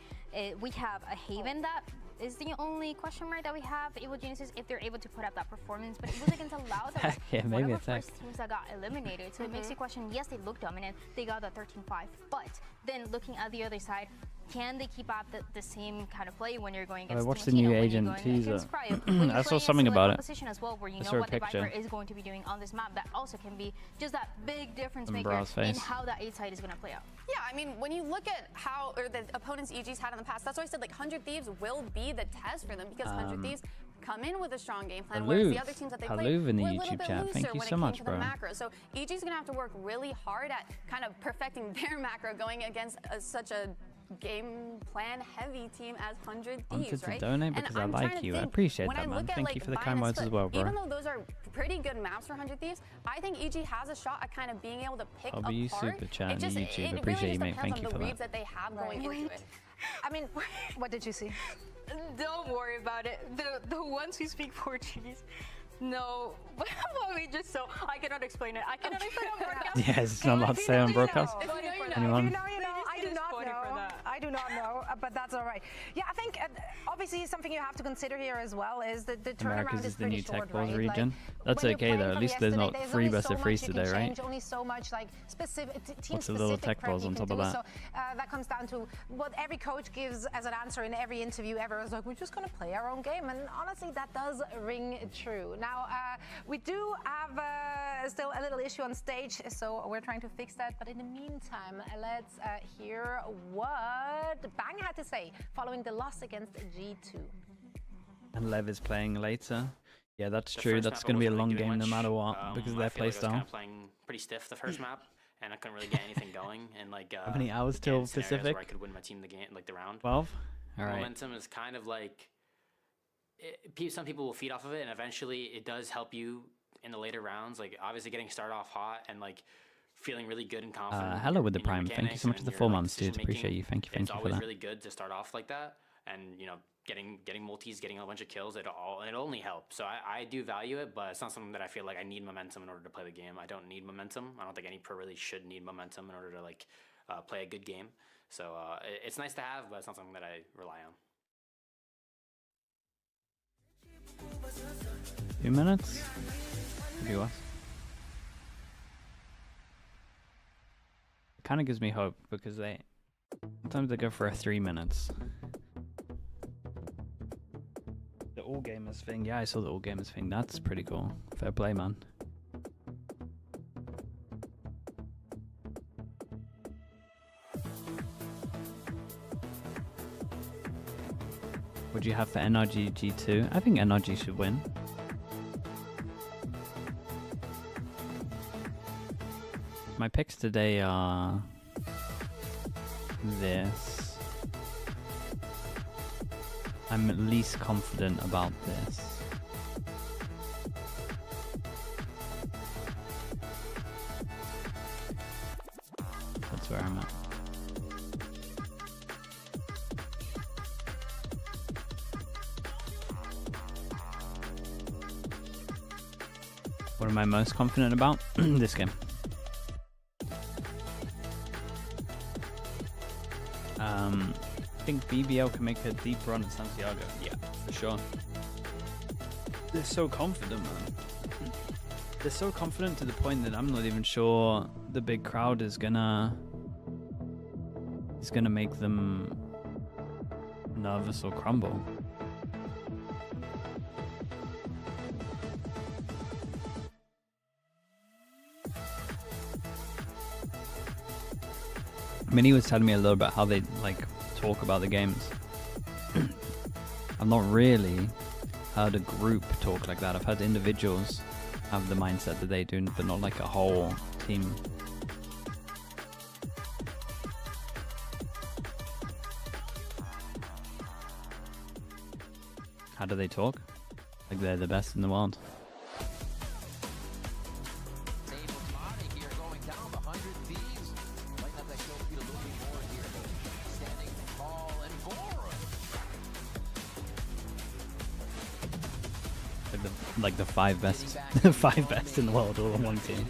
we have a Haven that is the only question mark that we have for Evil Geniuses if they're able to put up that performance. But it was against a Loud that was Yeah, one maybe of the attack. first teams that got eliminated. So it makes you question, yes, they look dominant. They got that 13-5. But then looking at the other side, can they keep up the same kind of play when you're going against watched the Timotino, new when you're Agent going teaser. against Cryo, when you're I saw playing something select about it. composition as well, where you I know saw a what the Viper picture. is going to be doing on this map. That also can be just that big difference And maker Bra's in face. how that 8 side is going to play out. Yeah, I mean, when you look at how or the opponents EG's had in the past, that's why I said like 100 Thieves will be the test for them because 100 Thieves come in with a strong game plan, whereas the other teams that they played Hallouv in the were a little YouTube bit chat. looser Thank you when so it much, came to bro. the macro. So EG's gonna have to work really hard at kind of perfecting their macro going against such a game plan heavy team as 100 Wanted Thieves, to right? donate And because I I'm like trying to you. I think, appreciate when that, I man. look at, Thank like, you for the Bind kind and words as Split, well, bro. Even though those are pretty good maps for 100 Thieves, I think EG has a shot at kind of being able to pick Hobby apart. Super Chat It and just, YouTube. it really Appreciate just you, mate. depends Thank on you the for reads that. that they have going into it. I mean, what did you see? Don't worry about it. The ones who speak Portuguese know what we just saw. I cannot explain it. I cannot explain it on broadcast. Yes, it's not allowed to say on broadcast. If you know, Anyone? you know. I do not know. I do not know, but that's all right. Yeah, I think obviously something you have to consider here as well is that the turnaround America's is is the pretty new short, Tech Balls right? region. Like, That's when you're okay playing though. At from least there's yesterday, not there's 3 only best so of much 3s you can today, right? change, only so much like specific team What's the little specific Tech prep Balls you on can top of do. that? So that comes down to what every coach gives as an answer in every interview ever. Is like, we're just going to play our own game, and honestly, that does ring true. Now we do have still a little issue on stage, so we're trying to fix that. But in the meantime, let's hear what Bang had to say following the loss against G2. And Lev is playing later. Yeah, that's The true. first That's map I going to be a wasn't long really doing game no much. matter what because of I their feel like I was playstyle. kind of playing pretty stiff the first map, and I couldn't really get anything going. And like How many hours get till in scenarios Pacific? where I could win my team the game, like the round. 12? All right. Momentum is kind of like some people will feed off of it, and eventually it does help you in the later rounds. Like obviously getting started off hot and like feeling really good and confident. Hello with the in your Prime. Thank you mechanics so much and for the your, 4 like, months, dude. decision-making. Appreciate you. Thank you It's for always that. really good to start off like that, and you know, getting multis, getting a bunch of kills. It only helps. So I do value it, but it's not something that I feel like I need momentum in order to play the game. I don't need momentum. I don't think any pro really should need momentum in order to like play a good game. So it's nice to have, but it's not something that I rely on. 2 minutes? Maybe less. It kind of gives me hope because sometimes they go for a 3 minutes. The All Gamers thing, yeah, I saw the All Gamers thing. That's pretty cool. Fair play, man. What do you have for NRG G2? I think NRG should win. My picks today are this. I'm at least confident about this. That's where I'm at. What am I most confident about? This game. I think BBL can make a deep run at Santiago. Yeah, for sure. They're so confident, man. They're so confident to the point that I'm not even sure the big crowd is gonna make them nervous or crumble. Minnie was telling me a little bit how they like talk about the games. I've not really heard a group talk like that. I've heard individuals have the mindset that they do, but not like a whole team. How do they talk? Like they're the best in the world. Like the five best, the five best in the world all on one team.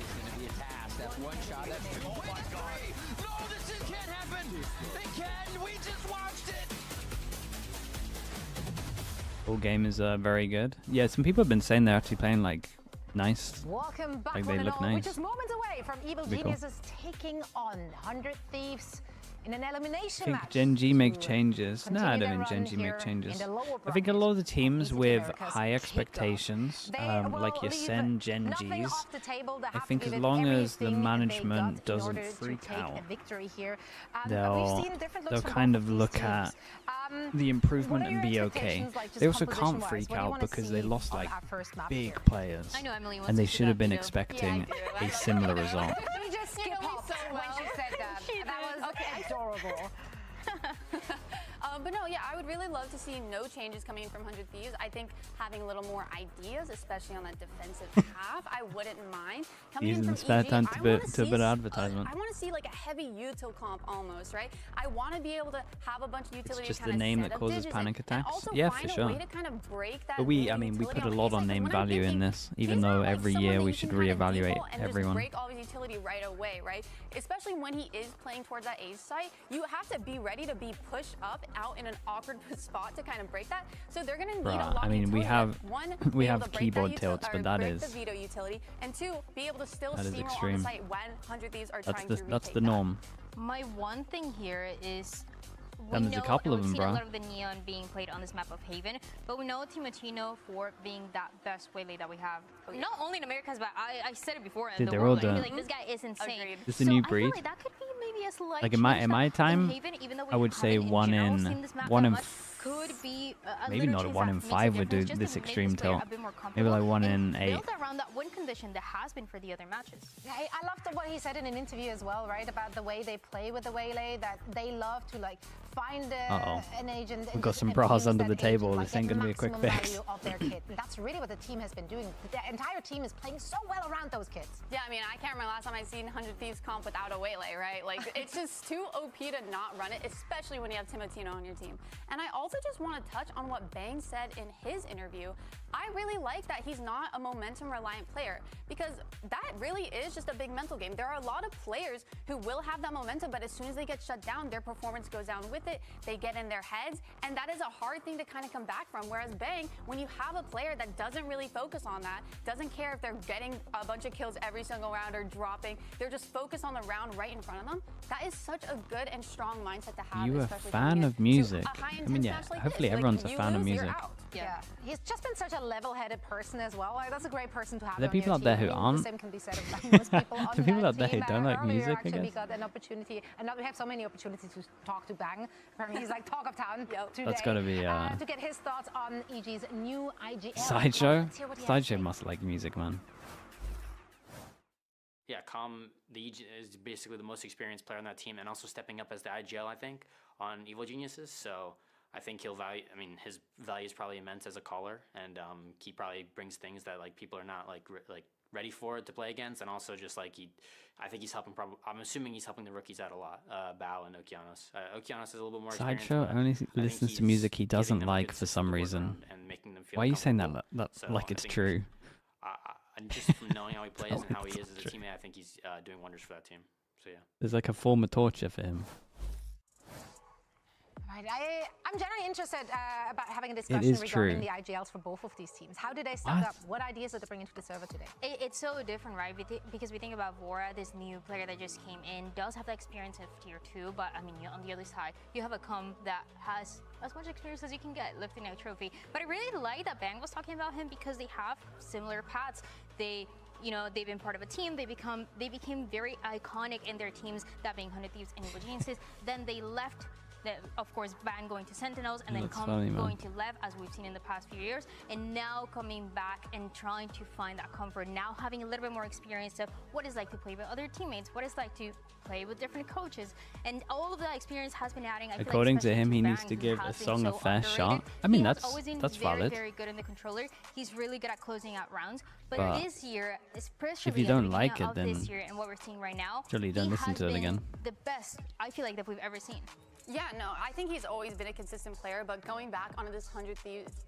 Full game is very good. Yeah, some people have been saying they're actually playing like nice. Welcome back, like they look We're nice. just moments away from Evil Pretty cool. Geniuses taking on 100 Thieves in an elimination I think match. Gen G make changes. No, I continue don't their think Gen run G here make changes. in the lower I think a lot of the teams East with America's high expectations, like your Sen Gen nothing Gs, off the table. They I have to think as give it long as the everything they management got in doesn't order to freak take out, a victory here. We've they'll seen different looks from kind both of these look teams. at the improvement what are and your be okay. expectations, like, just They also can't composition-wise? freak What do you out wanna because they see lost on like our first map big here? players, I know Emily wants and they to see should have that been video. expecting Yeah, a similar result. She just skip hopped when she said that. That was adorable. But no, yeah, I would really love to see no changes coming in from 100 Thieves. I think having a little more ideas, especially on that defensive half, I wouldn't mind. Coming Using in the from spare EG, time I to wanna bit see of advertisement. I want to see like a heavy util comp almost, right? I want to be able to have a bunch of utility. Just the kinda name set that up causes digits panic and attacks. also Yeah, find for a sure. way to kind of break that But I mean, we put a lot on name value in this, even though every year we should reevaluate everyone. Break all his utility right away, right? Especially when he is playing towards that ace site, you have to be ready to be pushed up out in an awkward spot to kind of break that. So they're gonna need a lot I of mean, we utility. have One, we be able have to break keyboard that tilts, but that break is the veto utility, and two, be able to still that is steamroll on the extreme. site when 100 Thieves are trying to retake that's the that. norm. My one thing here is And there's a couple of them, we've seen a bro. lot of the neon being played on this map of Haven, but we know Timotino for being that best waylay that we have. Not only in Americas, but I said it before. Dude, in the they're world, all I feel done. like this guy is insane. This is a new I feel breed. like that could be maybe a slight Like in my change time, Haven, even though we I would say haven't one general in seen this map one that in much, could be a maybe little not change one that in makes a 5 would do difference just this to make extreme player tilt. a bit more Maybe like comfortable one and in 8. build around that win condition that has been for the other matches. I loved what he said in an interview as well, right? About the way they play with the waylay, that they love to like find an agent. We've got some bras under the table. Like, This ain't get gonna be a quick maximum fix. value of their kit. That's really what the team has been doing. The entire team is playing so well around those kits. Yeah, I mean, I can't remember last time I seen 100 Thieves comp without a waylay, right? Like, it's just too OP to not run it, especially when you have Timotino on your team. And I also just want to touch on what Bang said in his interview. I really like that he's not a momentum-reliant player, because that really is just a big mental game. There are a lot of players who will have that momentum, but as soon as they get shut down, their performance goes down with it. They get in their heads, and that is a hard thing to kind of come back from. Whereas Bang, when you have a player that doesn't really focus on that, doesn't care if they're getting a bunch of kills every single round or dropping, they're just focused on the round right in front of them. That is such a good and strong mindset to have. You a especially fan coming of into music? a high I mean, intense yeah, match like hopefully this. everyone's a you fan of lose, you're music. out. Yeah. He's just been such a level-headed person as well. Like, that's a great person to have. Are there on your people out there team. who I mean, aren't? The same can be said of most people on Are there people that out there who team. don't like Earlier, music, I actually, we guess? got an opportunity, and now we have so many opportunities to talk to Bang. Apparently, he's like talk of town today. That's gotta be, to get his thoughts on EG's new IGL. Sideshow? Let's hear what he has to Sideshow say. must like music, man. Yeah, Calm is basically the most experienced player on that team, and also stepping up as the IGL, I think, on Evil Geniuses. So I think he'll value. I mean, his value is probably immense as a caller, and he probably brings things that like people are not like ready for to play against, and also just like I think he's helping. I'm assuming he's helping the rookies out a lot. Bao and Okeanos. Okeanos is a little bit more. Sideshow experienced, only but I think listens to he's music he giving doesn't them a like good for system some to work reason. around and making them feel Why are you saying that, comfortable. So like I it's think true? And just from knowing how he plays and how he is as a True. teammate, I think he's doing wonders for that team. So yeah. There's like a form of torture for him. Right. I'm generally interested about having a discussion is regarding true. the IGLs for both of these teams. How did they start What? up? What ideas did they bring into the server today? It's so different, right? Because we think about Vora, this new player that just came in, does have the experience of tier 2, but I mean, on the other side, you have a comp that has as much experience as you can get lifting a trophy. But I really like that Bang was talking about him because they have similar paths. They've been part of a team. They became very iconic in their teams, that being 100 Thieves and Evil Geniuses. Then they left. Of course, Bang going to Sentinels, and then That's funny, man. going to Lev, as we've seen in the past few years, and now coming back and trying to find that comfort. Now having a little bit more experience of what it's like to play with other teammates, what it's like to play with different coaches, and all of that experience has been adding. I feel According like to him, he Bang, needs to who give has a been song a so fair underrated. shot. I mean, He has that's always been valid. very, very good in the controller. He's really good at closing out rounds. But this year, especially if you at the don't beginning like it, of this then year and what we're seeing right now, surely don't he listen has to it been again. The best I feel like that we've ever seen. Yeah, no, I think he's always been a consistent player, but going back onto this 100 Thieves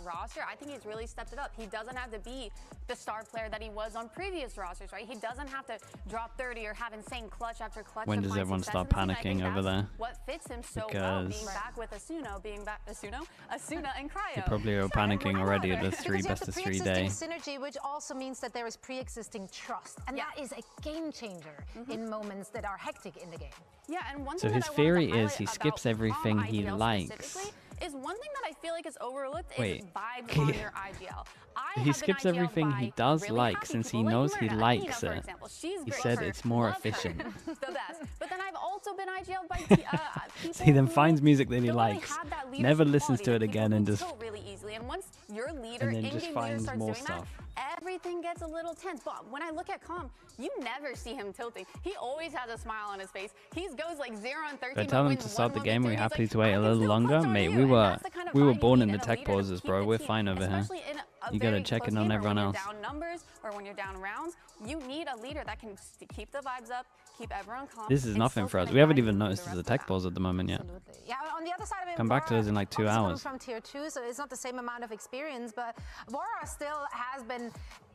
roster, I think he's really stepped it up. He doesn't have to be the star player that he was on previous rosters, right? He doesn't have to drop 30 or have insane clutch after clutch. When to does find everyone success start in this team. I think panicking over that's there? What fits him so well, being Because- back with Asuna, Asuna and Cryo. They probably are panicking already at the Because you have best the of 3 pre-existing day. synergy, which also means that there is pre-existing trust, and that is a game changer in moments that are hectic in the game. Yeah, and one So thing his that I wanted to theory is highlight he about skips everything he IGL likes. specifically is one thing that I feel like is overlooked Wait. is vibes on your IGL. I He have skips been IGL'd everything he by does really like happy since he people, like knows he Myrna, likes for it. example. She's He great. said Love her. it's more Love her. efficient. the best. But then I've also been IGL'd by people So he then who finds music that he don't really likes, have that never leadership listens quality, to it like people again, and who just tilt really easily. And once your leader, and then just in-game leader finds starts more doing stuff. that, everything gets a little tense. But when I look at Calm, you never see him tilting. He always has a smile on his face. He goes like 0 on 13. If I but tell him wins to start the 1-1 game, we're victory, he's happy like, to wait "I a can little still longer, clutch on mate. you." We And were that's the kind of we were vibe you born need in the in a tech leader to pauses, keep bro. the We're team, fine over here. especially in a You very gotta check close in on game, or everyone when else. you're down numbers or when you're down rounds, you need a leader that can keep the vibes up, keep everyone calm. This is and nothing still for us. kinda We haven't guide even you through noticed the there's a rest of tech the pause at the moment yet. Yeah, on the other side of it, Come back to us in like 2 obviously coming hours. from tier 2, so it's not the same amount of experience, but Vora still has been.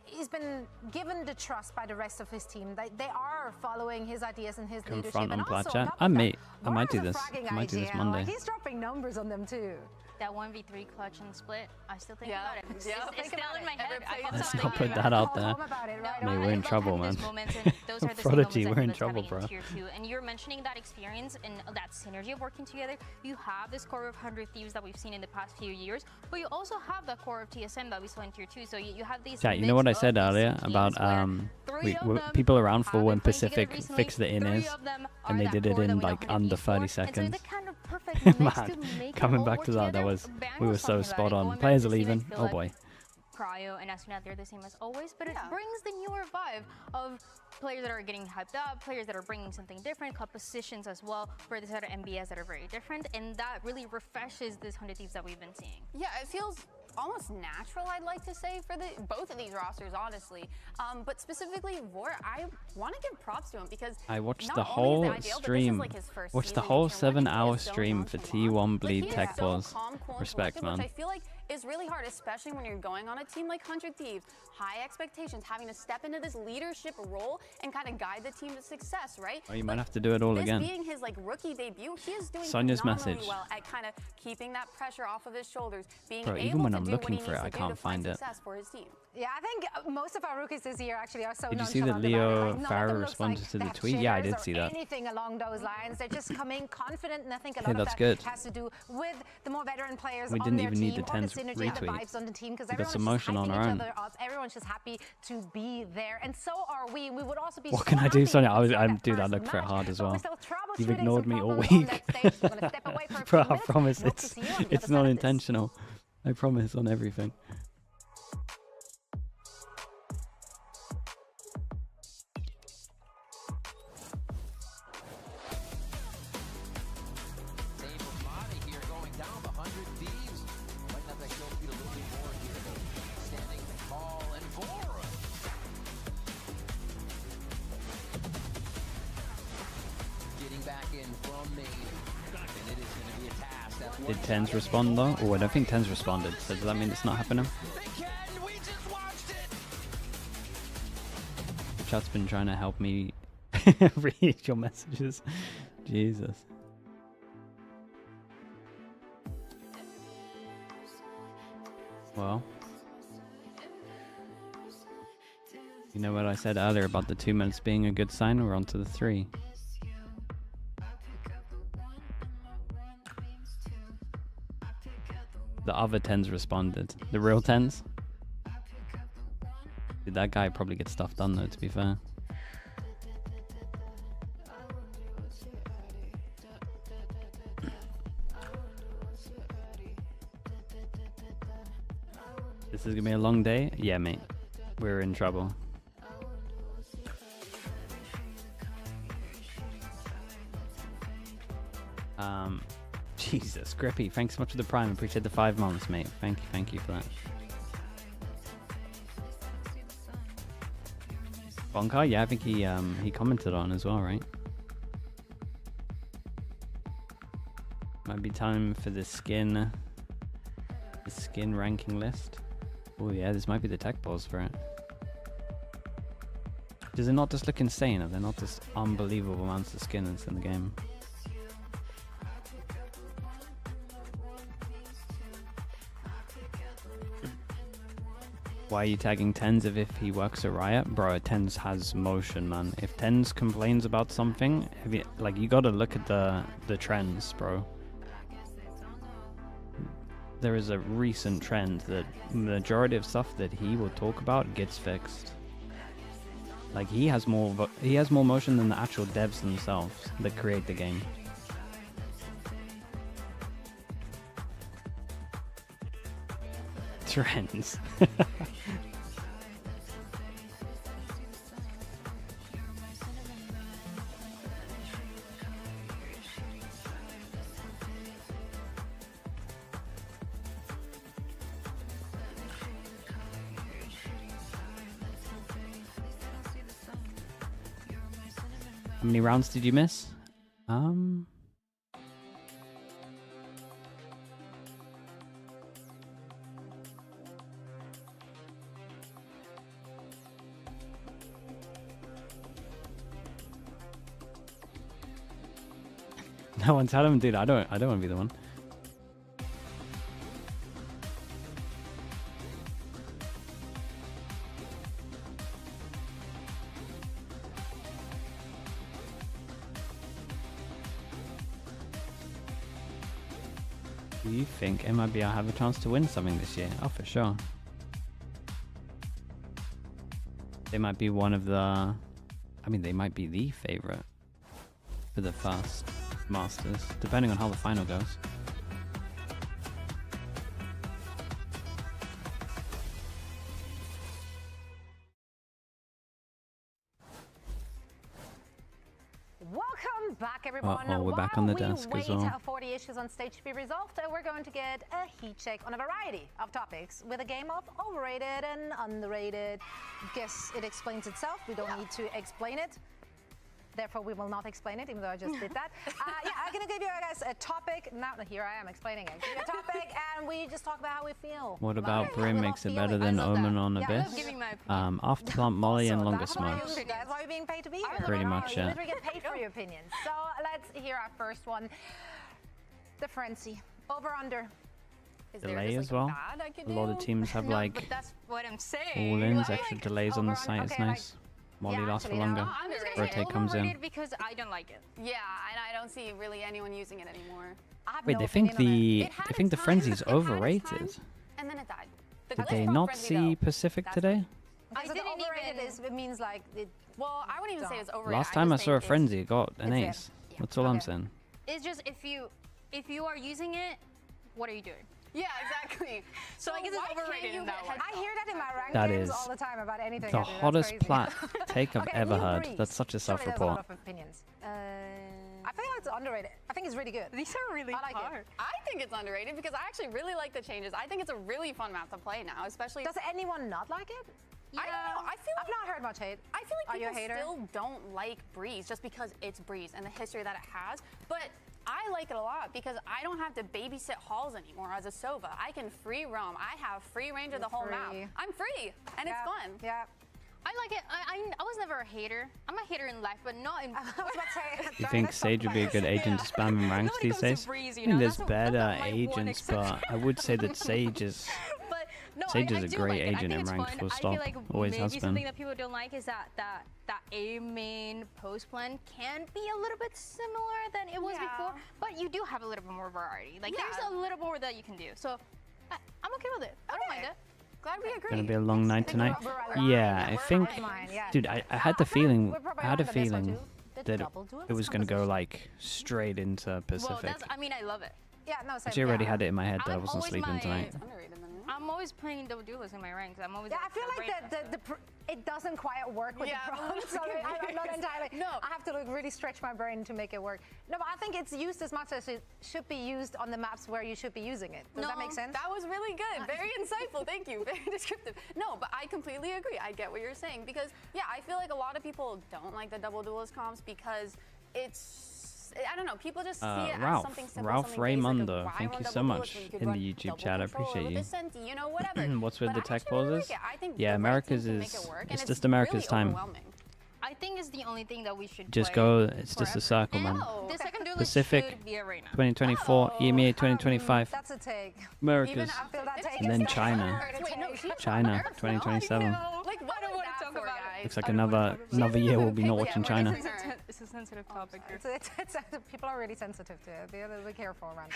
He's been given the trust by the rest of his team. They are following his ideas and his leadership. Confront And on also, Plat on chat. top I of that, might do Vora's a this. fragging I might do this IGL. Monday. Like, he's dropping numbers on them too. That 1v3 clutch and split, I still think Yeah. about it. It's, Yeah. it's Think still about in it. my head. Every I player pop Let's something not put in. that out there. Home about it, right? Mate, I we're in love trouble, having man. those moments, and those are the same Prodigy, moments we're that in he was trouble, having bro. in tier 2. And you're mentioning that experience and that synergy of working together. You have this core of 100 Thieves that we've seen in the past few years, but you also have the core of TSM that we saw in tier 2. So you have these. Chat, you know what I mix said of these earlier two about teams where three of them people around have for when been playing together Pacific recently, fixed the 3 inners of them and are they that did it core that in we know like how to under eat for. 30 And so seconds. the kind of perfect mix to Man, make it coming all back work to that, together. we Bang were so talking about spot it. on. Going back Players to are Steven leaving. Oh Phillip, boy. Cryo and Astronaut, they're the same as always, but it brings the newer vibe of players that are getting hyped up, players that are bringing something different, compositions as well for this other MBS that are very different, and that really refreshes this 100 Thieves that we've been seeing. Yeah, it feels almost natural, I'd like to say, for both of these rosters, honestly. But specifically, Vora, I want to give props to him because I watched not the only is whole it ideal, but this is, stream. like, his first Watched the season whole in Tier 1, and he 7-hour is so stream for nonchalant. T1 Like, Bleed he is Tech so Pause. calm, cool, and Respect, collected, man. which I feel like is really hard, especially when you're going on a team like 100 Thieves, high expectations, having to step into this leadership role and kind of guide the team to success, right? Oh, you might have to do it all This again. being his like rookie debut, he is doing Sonya's phenomenally message. well at kind of keeping that pressure off of his shoulders, being Bro, able even when to I'm do looking what he for it, needs I to do can't to find find it. success for his team. Yeah, I think most of our rookies this year actually are so Did you see that nonchalant about it. Leo Like, none of Farah them looks responded like to they the have tweet? Yeah, I jitters did or see that. Anything along those lines. They're just coming confident, and I think a Okay, lot of that's that good. has to do with the more veteran players We on didn't their even need team, the or the 10th synergy and the retweet. vibes on the team, because We got everyone's some just motion on hyping our each own. other up. Everyone's just happy to be there, and so are we. We would also be What so can I do, happy Sonya? if we saw I'm that dude, I first looked for it match, hard as but we're well. still You've troubleshooting ignored some me all problems on week. that stage. We're gonna step away for a Bro, few I minutes. promise Hope to it's see you on the it's other not side of this. intentional. I promise on everything. Did Tens respond though? Oh, I don't think Tens responded. So does that mean it's not happening? The chat's been trying to help me read your messages. Jesus. Well, you know what I said earlier about the 2 minutes being a good sign? We're on to the 3. The other 10s responded. The real 10s? Dude, that guy probably gets stuff done though, to be fair. This is gonna be a long day? Yeah, mate. We're in trouble. Jesus, Grippy, thanks so much for the Prime. Appreciate the 5 months, mate. Thank you for that. Bonka, yeah, I think he commented on as well, right? Might be time for the skin ranking list. Oh yeah, this might be the tech balls for it. Does it not just look insane? Are there not just unbelievable amounts of skins in the game? Why are you tagging Tens if he works at Riot? Bro, Tens has motion, man. If Tens complains about something, you gotta look at the trends, bro. There is a recent trend that majority of stuff that he will talk about gets fixed. Like he has more motion than the actual devs themselves that create the game. Trends. How many rounds did you miss? No one tell him, dude. I don't want to be the one. Do you think MIBR have a chance to win something this year? Oh, for sure. They might be one of the... I mean, they might be the favorite for the first Masters, depending on how the final goes. Welcome back, everyone. Uh-oh, we're back on the desk While as we wait well. 40 issues on stage to be resolved, we're going to get a heat check on a variety of topics with a game of overrated and underrated. Guess it explains itself. We don't need to explain it. Therefore, we will not explain it, even though I just did that. Yeah, I'm going to give you guys a topic. Now, here I am explaining it. Give you a topic, and we just talk about how we feel. What about Brim makes it better than Omen on Abyss? Afterplant, Molly, and Longer Smokes. That's why you're being paid to be here. Pretty much, You yeah. literally get paid for your opinions. So let's hear our first one. The Frenzy. Over, under. Delay as well. A lot of teams have like But that's what I'm saying. all-ins, extra delays on the site. It's nice. Molly lasts for longer. Rotate comes in. Overrated because I don't like it. Yeah, and I don't see really anyone using it anymore. Wait, they think the Frenzy's overrated. And then it died. Did they not see Pacific today? I didn't even. It means like it. Well, I wouldn't even say it's overrated. Last time I saw a Frenzy, it got an ace. That's all I'm saying. It's just if you are using it, what are you doing? Yeah, exactly. So I guess it's overrated in that way. I hear that in my rankings That is all the time about anything. the I do. That's hottest crazy. plat take I've Okay, ever New heard. Breeze. That's such a Surely there's a lot self-report. of opinions. I feel like it's underrated. I think it's really good. These are really hard. I think it's underrated because I actually really like the changes. I think it's a really fun map to play now, especially. Does anyone not like it? I don't know. I feel like I've not heard much hate. I feel like Are you a people hater? still don't like Breeze just because it's Breeze and the history that it has. But I like it a lot because I don't have to babysit halls anymore as a Sova. I can free roam. I have free range of the whole map. free. I'm free, and it's fun. Yeah. I like it. I was never a hater. I'm a hater in life, but not in. I was about to say. Do you think Sage would be a good agent to spam in ranks these days? Breeze, you I think know, there's that's better my one agents, but I would say that Sage is But no, Sage I is a do great like it. I agent think in it's ranks, fun. full I stop. feel like Always maybe has been. something that people don't like is that A main post plan can be a little bit similar than it was before, but you do have a little bit more variety. Like there's a little more that you can do. So I'm okay with it. I don't mind it. Glad we agree. gonna be a long night tonight. Yeah, I think, dude, I had the feeling, that it was gonna go like straight into Well, Pacific. that's. I mean, I love it. Yeah, no, same. Actually, I already had it in my head that I I'm wasn't always sleeping my- tonight. I'm always playing double duelists in my ranks. I'm always. Yeah, I feel like it doesn't quite work with the prompts. So I'm not entirely. No, I have to like really stretch my brain to make it work. No, but I think it's used as much as it should be used on the maps where you should be using it. Does that make sense? That was really good. Very insightful. Thank you. Very descriptive. No, but I completely agree. I get what you're saying because, yeah, I feel like a lot of people don't like the double duelist comps because it's, I don't know, people just see it as something simple, Ralph something Raymondo, basic. thank you so much in the YouTube chat. I appreciate you. You know, whatever. What's with But the I tech actually really pauses? like it. I think Yeah, the right America's team can make is. it work, and It's it's just America's really time. overwhelming. I think it's the only thing that we should Just play go. It's just forever. a circle, man. The second duelist Pacific should be Arena. 2024, EMEA 2025, That's a take. Americas, I feel that take and then is China. Wait, no, she's China 2027. Like, what do I talk about? Looks like another year we'll be not watching China. It's a sensitive topic here. People are really sensitive to it. Be a little bit careful around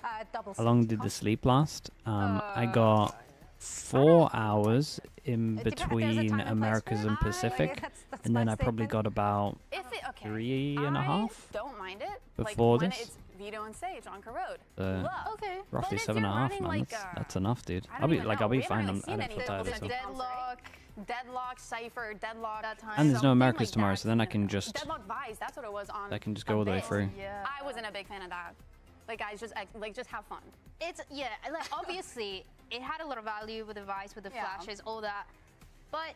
that. Double. How long did the sleep last? I got 4 hours in between Americas and Pacific, and then I probably got about If it, okay. 3.5 Don't mind it. before like when this. It's Vito and Sage on Corrode. Okay. Roughly But if 7.5, you're running, man. like, That's enough, dude. I I'll don't be even like, know. I'll be We haven't fine. really I seen don't feel any tired. double So. Deadlock, Cypher, Deadlock. And there's no Americas tomorrow, so then I can just Deadlock Vise, that's what it was on. I can just go all the way Abyss. through. Yeah. I wasn't a big fan of that. Like, guys, just have fun. It's like obviously it had a lot of value with the Vice, with the flashes, all that. But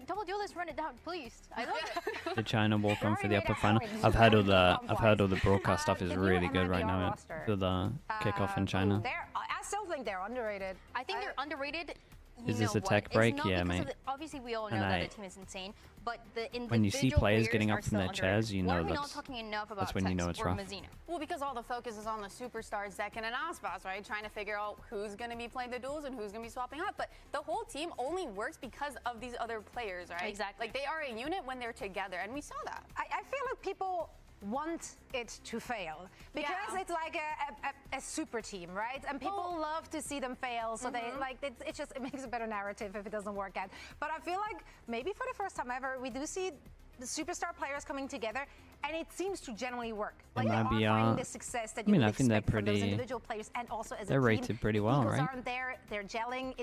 double duelists, run it down, please. I love it. Did China walk on for the upper final? I've heard all the broadcast stuff is really good right now for the kickoff in China. I still think they're underrated. I think they're underrated. Is this know a tech what? break? It's not Yeah, because of mate. obviously, we all know And that the team is insane, but the individual when you see players getting are up from still their chairs, you Why know are we not that's talking enough about that's when you know Tex it's or rough. Mazina? Well, because all the focus is on the superstars, Zekin and Aspas, right? Trying to figure out who's going to be playing the duels and who's going to be swapping up. But the whole team only works because of these other players, right? Exactly. Like, they are a unit when they're together, and we saw that. I feel like people want it to fail because it's like a super team, right? And people love to see them fail, so they like it makes a better narrative if it doesn't work out. But I feel like maybe for the first time ever, we do see the superstar players coming together, and it seems to generally work. Like they are finding the success that you would I think they're expect from those pretty. individual players, and also as They're a team. rated pretty well, Eagles right? aren't there; they're gelling.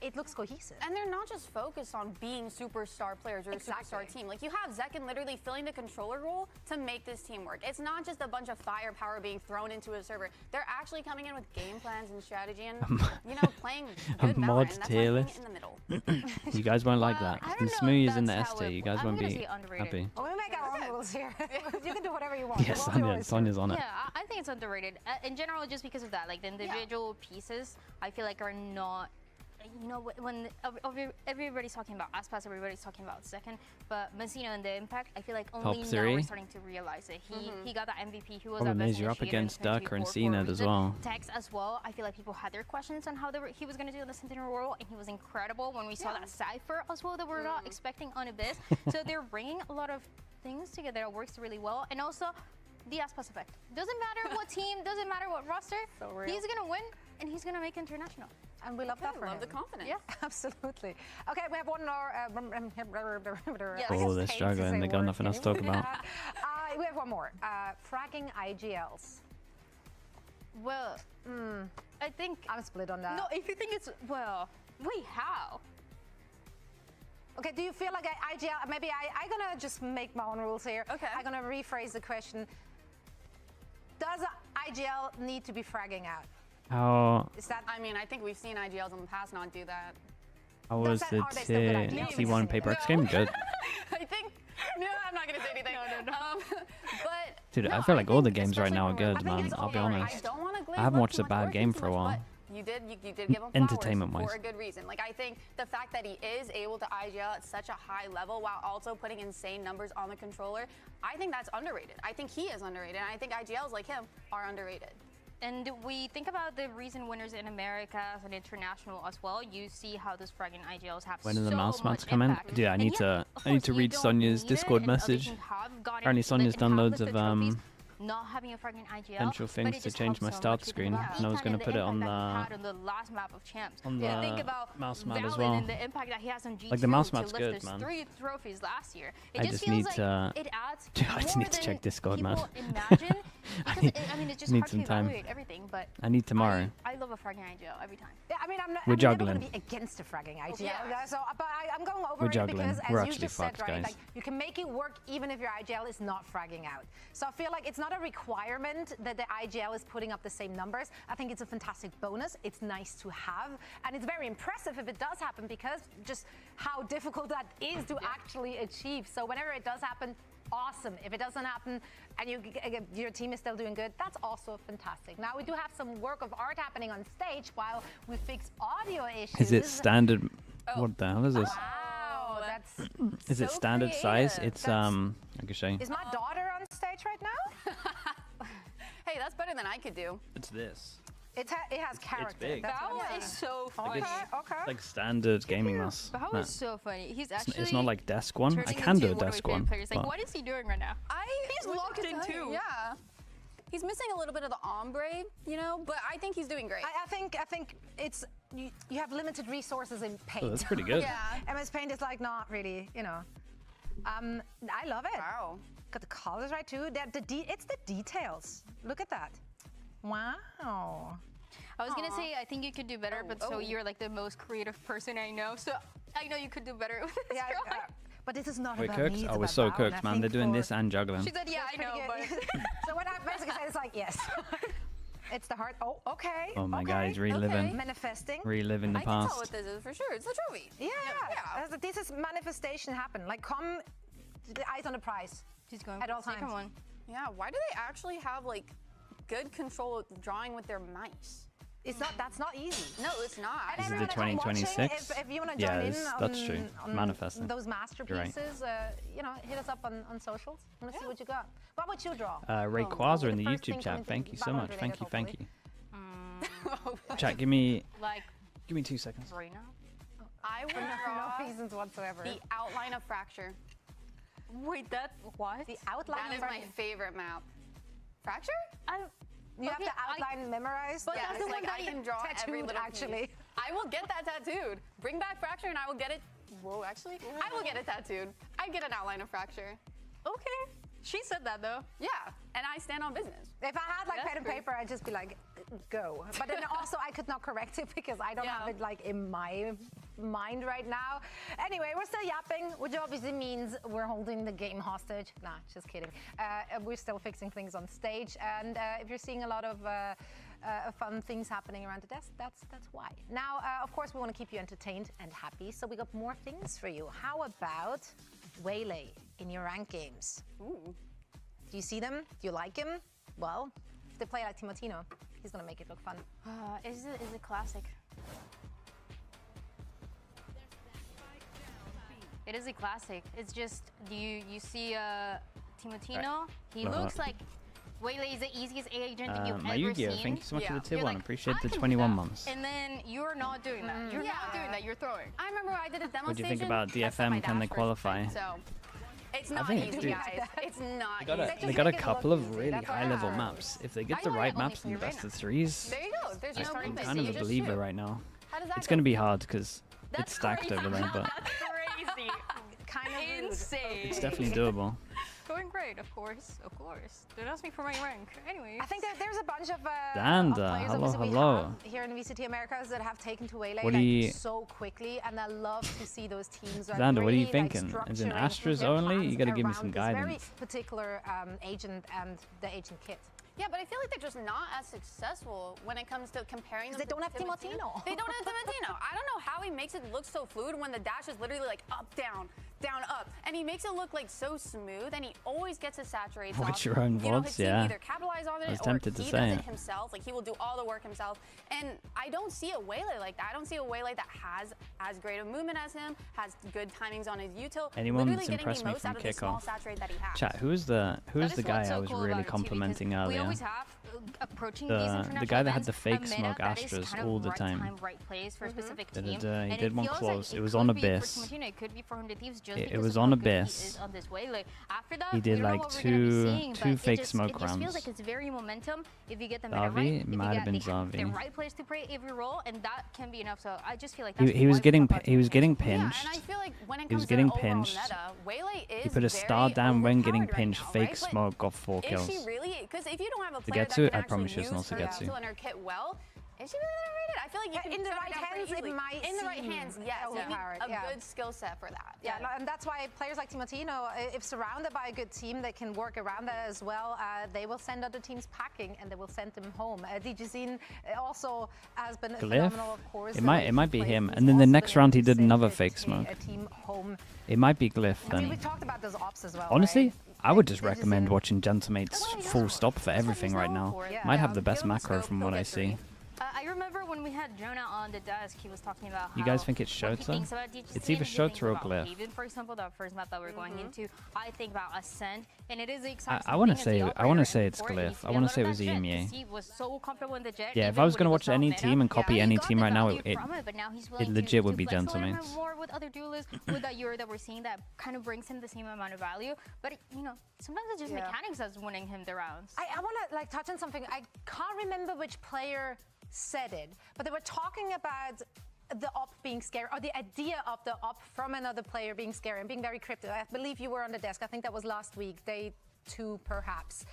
It looks cohesive. And they're not just focused on being superstar players or a superstar team. Like, you have Zekin literally filling the controller role to make this team work. It's not just a bunch of firepower being thrown into a server. They're actually coming in with game plans and strategy and, playing good mod Valorant. That's tier why I'm list. in the middle. You guys won't like that. I don't And know Smooth if is in the that's S how tier. it You guys I'm won't gonna be say underrated. happy. Well, we make our own rules here. You can do whatever you want. Yeah, Sonya's on it. Yeah, I think it's underrated. In general, just because of that, like the individual pieces, I feel like are not. You know, when everybody's talking about Aspas, everybody's talking about second, but Messina and the impact, I feel like only now we're starting to realize it. He got that MVP. He was Problem that best is you're up initiator in against the country Ducker and for a Cena as reason. well. Tex as well. I feel like people had their questions on how he was going to do in the Centennial Royal, and he was incredible when we saw that cipher as well that we're not expecting on Abyss. So they're bringing a lot of things together that works really well, and also the Aspas effect. Doesn't matter what team, doesn't matter what roster, he's going to win, and he's going to make international. And we love that for him. Love the confidence. Yeah, absolutely. Okay, we have one more. Oh, they're struggling. They got nothing else to talk about. We have one more. Fragging IGLs. Well, I think I'm split on that. No, if you think it's wait, how? Okay, do you feel like IGL? Maybe I'm gonna just make my own rules here. Okay. I'm gonna rephrase the question. Does IGL need to be fragging out? Is that? I mean, I think we've seen IGLs in the past not do that. How was the T1 Paper X game? Good. I think. No, I'm not gonna say anything. No. But Dude, I feel like all the games right now are good, man. I'll be honest. I haven't watched a bad game for a while. You did give him flowers Entertainment-wise. for a good reason. Like, I think the fact that he is able to IGL at such a high level while also putting insane numbers on the controller, I think that's underrated. I think he is underrated, and I think IGLs like him are underrated. And we think about the recent winners in America and international as well. You see how those fragging IGLs have When are the so mouse mats much coming? impact. Dude, I And need yeah, to read Sonya's Discord message. Apparently Sonya's done loads of not having a fragging IGL, potential but things it to just change helps my so start much because screen. of And I was Ethan going and to put it on impact that he the had on the last map of champs. on Yeah, the think about mouse mat as Valen well. and the impact that he has on G2 Like, the mouse to mat's lift good, his man. 3 trophies last year. I It just feels need like to- it adds Dude, I just more need to than check Discord, man. people imagine. Because I mean, it's just need hard some to time. evaluate everything, but I need tomorrow. I love a fragging IGL every time. Yeah, I mean, I'm We're never juggling. going to be against a fragging IGL. Yeah. So, but I'm going over We're it juggling. because, as We're you actually just said, fucked, right, guys. like you can make it work even if your IGL is not fragging out. So I feel like it's not a requirement that the IGL is putting up the same numbers. I think it's a fantastic bonus. It's nice to have, and it's very impressive if it does happen because just how difficult that is to actually achieve. So whenever it does happen, awesome. If it doesn't happen and your team is still doing good, that's also fantastic. Now we do have some work of art happening on stage while we fix audio issues. Is it standard? What the hell is this? Wow, that's Is it so standard size? creative. It's I can show you. Is my daughter on stage right now? Hey, that's better than I could do. It's this. It has character. big. That's what Bao I'm is saying. so funny. Like Okay. It's like standard gaming mouse. Bao No, is so funny. He's it's, actually it's not like desk one. I turning can do a into one of my desk favorite one. players. Like, but- what is he doing right now? He's wish I locked could in tell you, too. Yeah. He's missing a little bit of the ombre, you know, but I think he's doing great. I think it's you have limited resources in paint. Oh, that's pretty good. Yeah. MS Paint is like not really, you know. I love it. Wow. Got the colors right too. It's the details. Look at that. Wow. I was gonna say I think you could do better, but so you're like the most creative person I know. So I know you could do better with this drawing. But this is not We're about cooked? me. It's Oh, we're about so Bao, cooked, and I man. They're think doing for- this and juggling. She said, "Yeah, I know," but So what I basically said is like, yes. It's the heart. Oh, okay. Oh my okay. God, he's reliving. Okay. Manifesting. Reliving the I can tell past. what this is for sure. It's a trophy. Yeah. This is manifestation happen. Like, come, the eyes on the prize. She's going at all for the second times. one. Yeah, why do they actually have like good control of drawing with their mice? It's not. That's not easy. No, it's not. And This is everyone the at home watching, 2026? If you want to Yeah, join in that's true. on Manifesting. those You're right. masterpieces, you know, hit us up on socials. I want to see what you got. What would you draw? Ray Oh, Quasar in the the first YouTube thing chat. coming to Thank you so Valorant much. Thank you. related, Thank you. Chat, give me Like 2 seconds. right now. I would For draw no reasons whatsoever. the outline of Fracture. Wait, that what? The outline That of is my Fracture? favorite map. Fracture? You have the outline memorized? But Yeah, that's it's the like one that I can draw every tattooed, little actually. piece. I will get that tattooed. Bring back Fracture and I will get it. Whoa, actually, I will get it tattooed. I get an outline of Fracture. Okay. She said that though. Yeah, and I stand on business. If I had like That's pen and great. paper, I'd just be like, go. But then also I could not correct it because I don't have it like in my mind right now. Anyway, we're still yapping, which obviously means we're holding the game hostage. Nah, just kidding. We're still fixing things on stage. And if you're seeing a lot of fun things happening around the desk. That's why. Now, of course, we want to keep you entertained and happy, so we got more things for you. How about Waylay in your ranked games? Ooh. Do you see them? Do you like him? Well, if they play like Timotino, he's gonna make it look fun. Is it classic? It is a classic. It's just you see Timotino. He looks like Waylay is the easiest agent that you've my ever Yu-Gi-Oh! seen. Thank you so much for the tier You're 1. like, Appreciate I the can do 21 that. months. And then you're not doing that. You're not doing that. You're throwing. I remember I did a demo What do you think station. about I set my DFM? Can they dash first, qualify? So it's I not think, easy, dude, guys. It's not They got a couple of really high-level maps. If they get the right maps and the best of threes, There you go. There's no I'm movement. kind of You a just believer shoot. right now. How does that It's go? going to be hard because it's stacked over there, but That's crazy. Kind of insane. it's definitely doable. Going great, of course. Don't ask me for my rank. Anyway. I think there's a bunch of Xander, players hello, obviously we hello. have here in VCT Americas that have taken to Waylay What do you- like, so quickly, and I love to see those teams. Like, Xander, what are you really, thinking? Like, As in structuring Astros their only? plans You gotta give me around some this very guidance. particular agent and the agent kit. Yeah, but I feel like they're just not as successful when it comes to comparing them. They to don't have Timotino. They don't have Timotino. I don't know how he makes it look so fluid when the dash is literally like up, down, down, up, and he makes it look like so smooth, and he always gets his saturates Watch off. your own You know, VODs, his team yeah. either capitalize on it I was or tempted to he say does it. it himself. Like he will do all the work himself, and I don't see a Waylay like that. I don't see a Waylay that has as great a movement as him, has good timings on his util. Anyone literally that's getting impressed the me most from out of the small kickoff. saturate that he has. Chat, who's the guy I was really complimenting We earlier? always have approaching these The international guy that had events, the fake a meta smoke that is Astros kind of all the right time. right place for a specific Did team. it, he And did one feels close. Like It was could on be for Abyss. Timotino, it could be for Hundred Thieves just It because was of on how good he Abyss. is on this Waylay. After that, He did, we don't know like, what we're gonna be two seeing, but fake it smoke just feels rounds. like it's very momentum if you get the meta Zavi? right. It If you might have get been the Zavi. right place to play every role, and that can be enough. So I just feel like He, that's he was why getting we talk about he was getting Yeah, pinched. and I feel like when it He was comes getting to the overall pinched. meta, Waylay is He put a star very down when getting overpowered right pinched. now, Fake right? But smoke, got 4 Is kills. she really? Because if you don't have a player Sugetsu, that can I actually promise you use it's not her Sugetsu. util and her kit well, is she really underrated? I feel like you can in the shut her right down pretty hands, it easily. might in the right seem hands, yes. You need overpowered, a yeah. good skill set for that. Yeah, no, and that's why players like Timotino, if surrounded by a good team that can work around that as well, they will send other teams packing and they will send them home. DJZine also has been Glyph? phenomenal, of course. It might be him. And then the next round he did another fake smoke. A team home. It might be Glyph I mean, then. we talked about those ops as well. Honestly, right? I would just recommend watching Gentlemate's full stop for everything right now. Yeah. Might have the best macro from what I see. I remember when we had Jonah on the desk, he was talking about You how guys think it's what he Shota? thinks about DGC It's either and he Shota thinks or about Glyph. Haven, for example, the first map that we're going into. I think about Ascent, and it is the I exact wanna same thing say as the I wanna operator say and it's before he Glyph. used to I be wanna a lot say of it was that jet. EMEA. He was so comfortable in the jet. Yeah, if even I was when gonna he watch was any off team meta. and copy He any got team the right now, value it from it, but now he's it willing legit to would be flex a little bit Gentleman's. more with other duelists, with that Euro that we're seeing that kind of brings him the same amount of value. But you know, sometimes it's just mechanics that's winning him the rounds. I want to like touch on something. I can't remember which player said it, but they were talking about the op being scary, or the idea of the op from another player being scary and being very cryptic. I believe you were on the desk. I think that was last week, day 2 perhaps.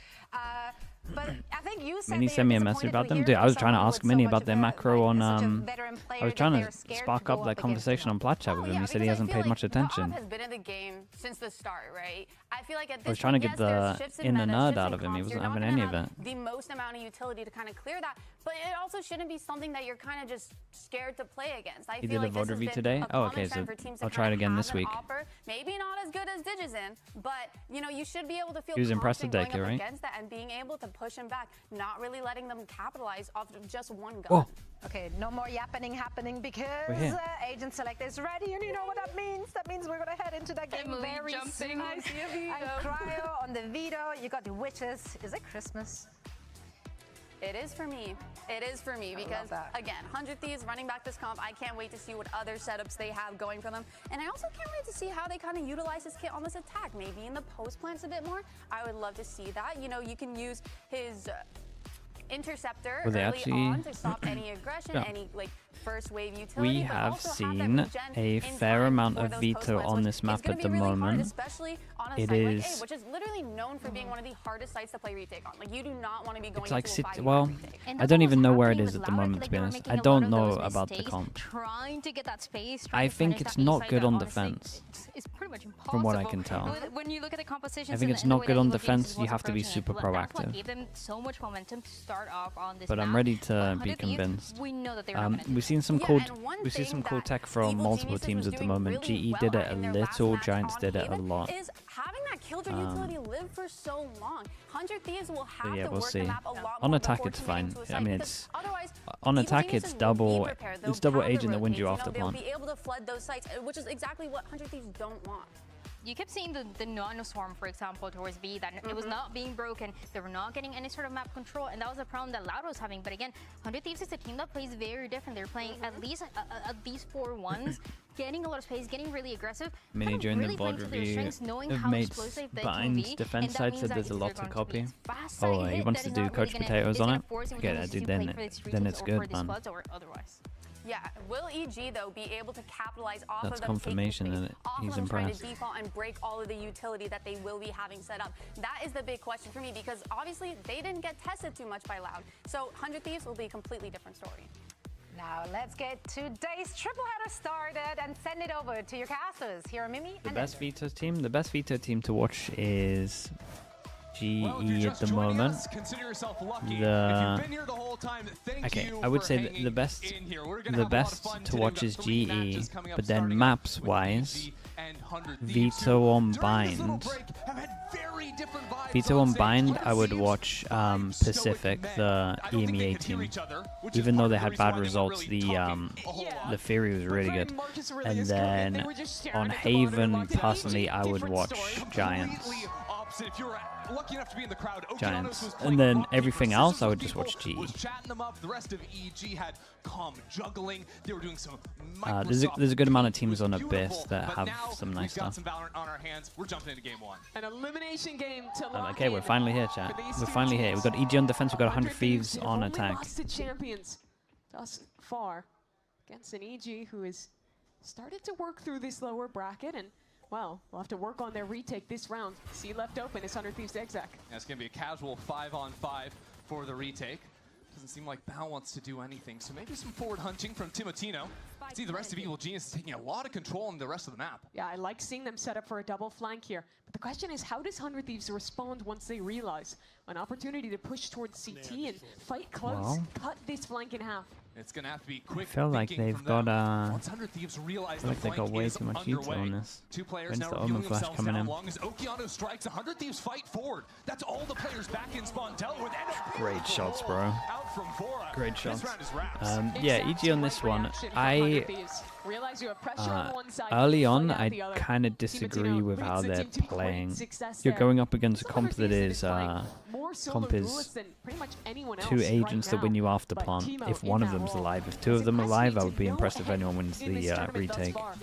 But I think you said Minnie they sent are me a message disappointed about to them. hear Dude, I from was trying to someone ask with so Minnie much about of their a- macro like, on such a veteran player I was that trying they're to scared spark go up that against conversation on Plat Chat with him. He said he hasn't paid much attention. The op has been in the game since the start, right? I feel like at this I was trying to point, get yes, the there's shifts in inner meta, nerd shifts out in of him. He comps. wasn't You're not having gonna any of have it. the most amount of utility to kind of clear that, but it also shouldn't be something that you're kind of just scared to play against. I He feel did a like this vote has review been today? a Oh, common okay, trend so for teams to I'll try it kind of again have this an week. offer. Maybe not as good as DigiZin, but you know, you should be able to feel He was impressed with confident Deku, going up right? against that and being able to push him back, not really letting them capitalize off of just one gun. Oh. Okay, no more yapping happening because We're here. Agent Select is ready, and you know what that means? That means we're gonna head into that game Emily very jumping. soon. I see a Vito. And Cryo on the Vito. You got the witches. Is it Christmas? It is for me. It is for me because, that. again, 100 Thieves running back this comp. I can't wait to see what other setups they have going for them. And I also can't wait to see how they kind of utilize his kit on this attack. Maybe in the post plants a bit more. I would love to see that. You know, you can use his interceptor Well, they early actually- on to stop any aggression, Yeah. any like first wave utility. We but have also have that seen regen a in fair time amount for of those veto post plants, on which this is map gonna at be the really hard, moment. especially on It site is- like A, which is literally known for being one of the hardest sites to play retake on. Like, you do not want to be going It's like into a 5v1 well, retake. And I that's don't what even was know where it happening is with at the Loud. I moment, feel to be like honest. they I were making a lot don't of know those about the mistakes, comp. Trying to get that space. I trying to think finish it's that not A-site good that on honestly defense. It's pretty much impossible. From what I can tell. When you look at the compositions, I think and it's the not way good that on Evil Genius defense. You was have to be approaching it. super That's what proactive. gave them so much momentum to start off on this But I'm map. ready to But be 100 Thieves, convinced. we know that they're not gonna do We've seen some Yeah, cool, and one we see thing some cool that tech from Evil multiple Geniuses teams was at the doing moment. really GE well did it at a in their last little, match Giants on did it a Haven lot. Is having that Killjoy utility live for so long. 100 Thieves will have yeah, to we'll work see. the map a lot On more attack, before it's committing fine. to a I site, mean, because it's otherwise, on Evil attack, Geniuses it's will be double, prepared. They'll it's double pound the agent that wins you rotates, off the they'll plant. be able to flood those sites, which is exactly what 100 Thieves don't want. You kept seeing the Nano Swarm, for example, towards B, that it was not being broken. They were not getting any sort of map control, and that was a problem that Loud was having. But again, 100 Thieves is a team that plays very different. They're playing at least these 4-1s, getting a lot of space, getting really aggressive. Mini kind of during really the playing VOD to their review strengths, knowing of how Mates explosive they can Bine's be, defense and that side means said that there's if a they're lot to going copy. be fast Oh, side he hit, wants that to is do not Coach really Potatoes gonna, on it's it. gonna force Evil Okay, Geniuses dude, to play then for these then retakes it's or good, for these man. floods or otherwise. Yeah, will EG though be able to capitalize off That's of them confirmation taking that place, off he's of them trying to impressed. default and break all of the utility that they will be having set up? That is the big question for me, because obviously they didn't get tested too much by Loud. So 100 Thieves will be a completely different story. Now let's get today's triple header started and send it over to your casters. Here are Mimi The and best Veto team, the best Veto team to watch is GE at the moment. Okay, I would say that the best to watch is GE, but then maps wise, Veto on Bind. Veto on Bind, I would watch Pacific, the EMEA team. Even though they had bad results, the Fury was really good. And then on Haven, personally, I would watch Giants. Giants. And then everything else, I would just watch GE. There's a good amount of teams on Abyss that have some nice stuff. An elimination game to Okay, we're finally here, chat. We're finally here. We've got EG on defense, we've got 100 Thieves on attack. Lost to champions thus far against an EG who has started to work through this lower bracket, and well, we'll have to work on their retake this round. C left open is 100 Thieves Exec. Yeah, it's going to be a casual 5-on-5 for the retake. Doesn't seem like Bao wants to do anything, so maybe some forward hunting from Timotino. See, the rest of Evil Genius is taking a lot of control on the rest of the map. Yeah, I like seeing them set up for a double flank here. But the question is, how does 100 Thieves respond once they realize an opportunity to push towards CT and fight close, Well, cut this flank in half? It's going to have to be quick. I feel like they've got Once 100 Thieves realize the they got flank way is too much Veto on this. Two players When's now the revealing Omen Flash themselves coming now in? long as Okeano strikes. 100 Thieves fight forward. That's all the players back in spawn. With Great shots, bro. out from Vora. Great shots. This round is wraps. Yeah, EG on this one. Realize you have pressure on one side, Early on, fight out I the other. kind of disagree with how leads the they're team to great playing. success You're there. going up against a Some comp other that teams is playing more solo comp is duelists than pretty much anyone else two right agents that win now. you after But plant. Timo If in one of that them's role alive, if two has of them are impressed me alive, I to would be no impressed if end anyone wins in this the tournament thus retake. far.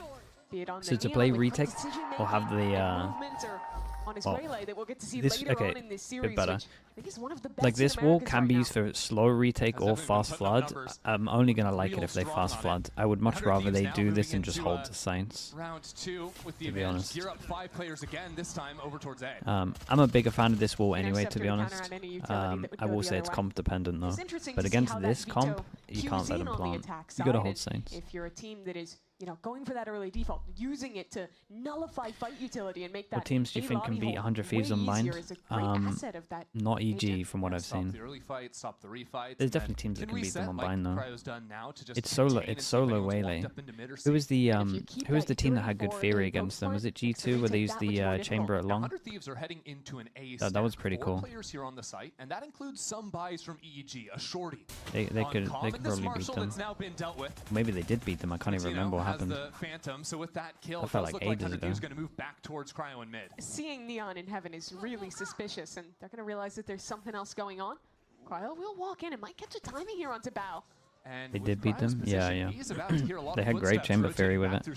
Be it on So the to Neo play with retake, decision-making we'll have the and movement or on his well, relay that we'll get to see this later okay, on in this bit series, better. which I think is one of the best Like in this wall Americas can right be now. used for slow retake or fast flood. I'm only gonna like it if they fast flood. I would much rather they do this and just hold the sites. Round 2 with the To be advantage. honest. Gear up 5 players again, this time over towards A. I'm a bigger fan of this wall anyway, to be Interceptor honest. counter on any utility that would I go will the say other it's way. comp dependent though. It's interesting But to see against how this that comp, veto you cues can't let in them on the plant. attack You gotta side, hold and saints. If you're a team that is, going for that early default, using it to nullify fight utility and make that What teams do you A think can lobby beat hole 100 Thieves way on Bind? easier is a great asset of that Not EG agent. from what I've Stop seen. the early fight, stop the refight. There's definitely teams that can beat them on Bind though. Cryo's done now to just It's solo. contain It's and see if solo anyone's walked Waylay. up into mid or Who was the keep who was that the team that had utility good forward theory and go against them? for Was it, it makes the G2 where they retake used that much the more chamber at difficult. long? 100 Thieves are heading into an A That was stack. pretty 4 cool. players here on the site, and that includes some buys from EEG, a shorty. They on could comm, they and could this probably beat Marshall them. that's now been dealt with. Maybe they did beat them. I can't even Tino remember what has happened. the Phantom, so with that kill, That it felt does like look like ages 100 ago. Thieves going to move back towards Cryo and mid. Seeing Neon in heaven is really suspicious, and they're going to realize that there's something else going on. Cryo will walk in and might catch a timing here onto Bao. And They with did beat Cryo's them? Yeah, position, yeah. he's about to hear a lot They of had great footsteps chamber rotating theory with back it. through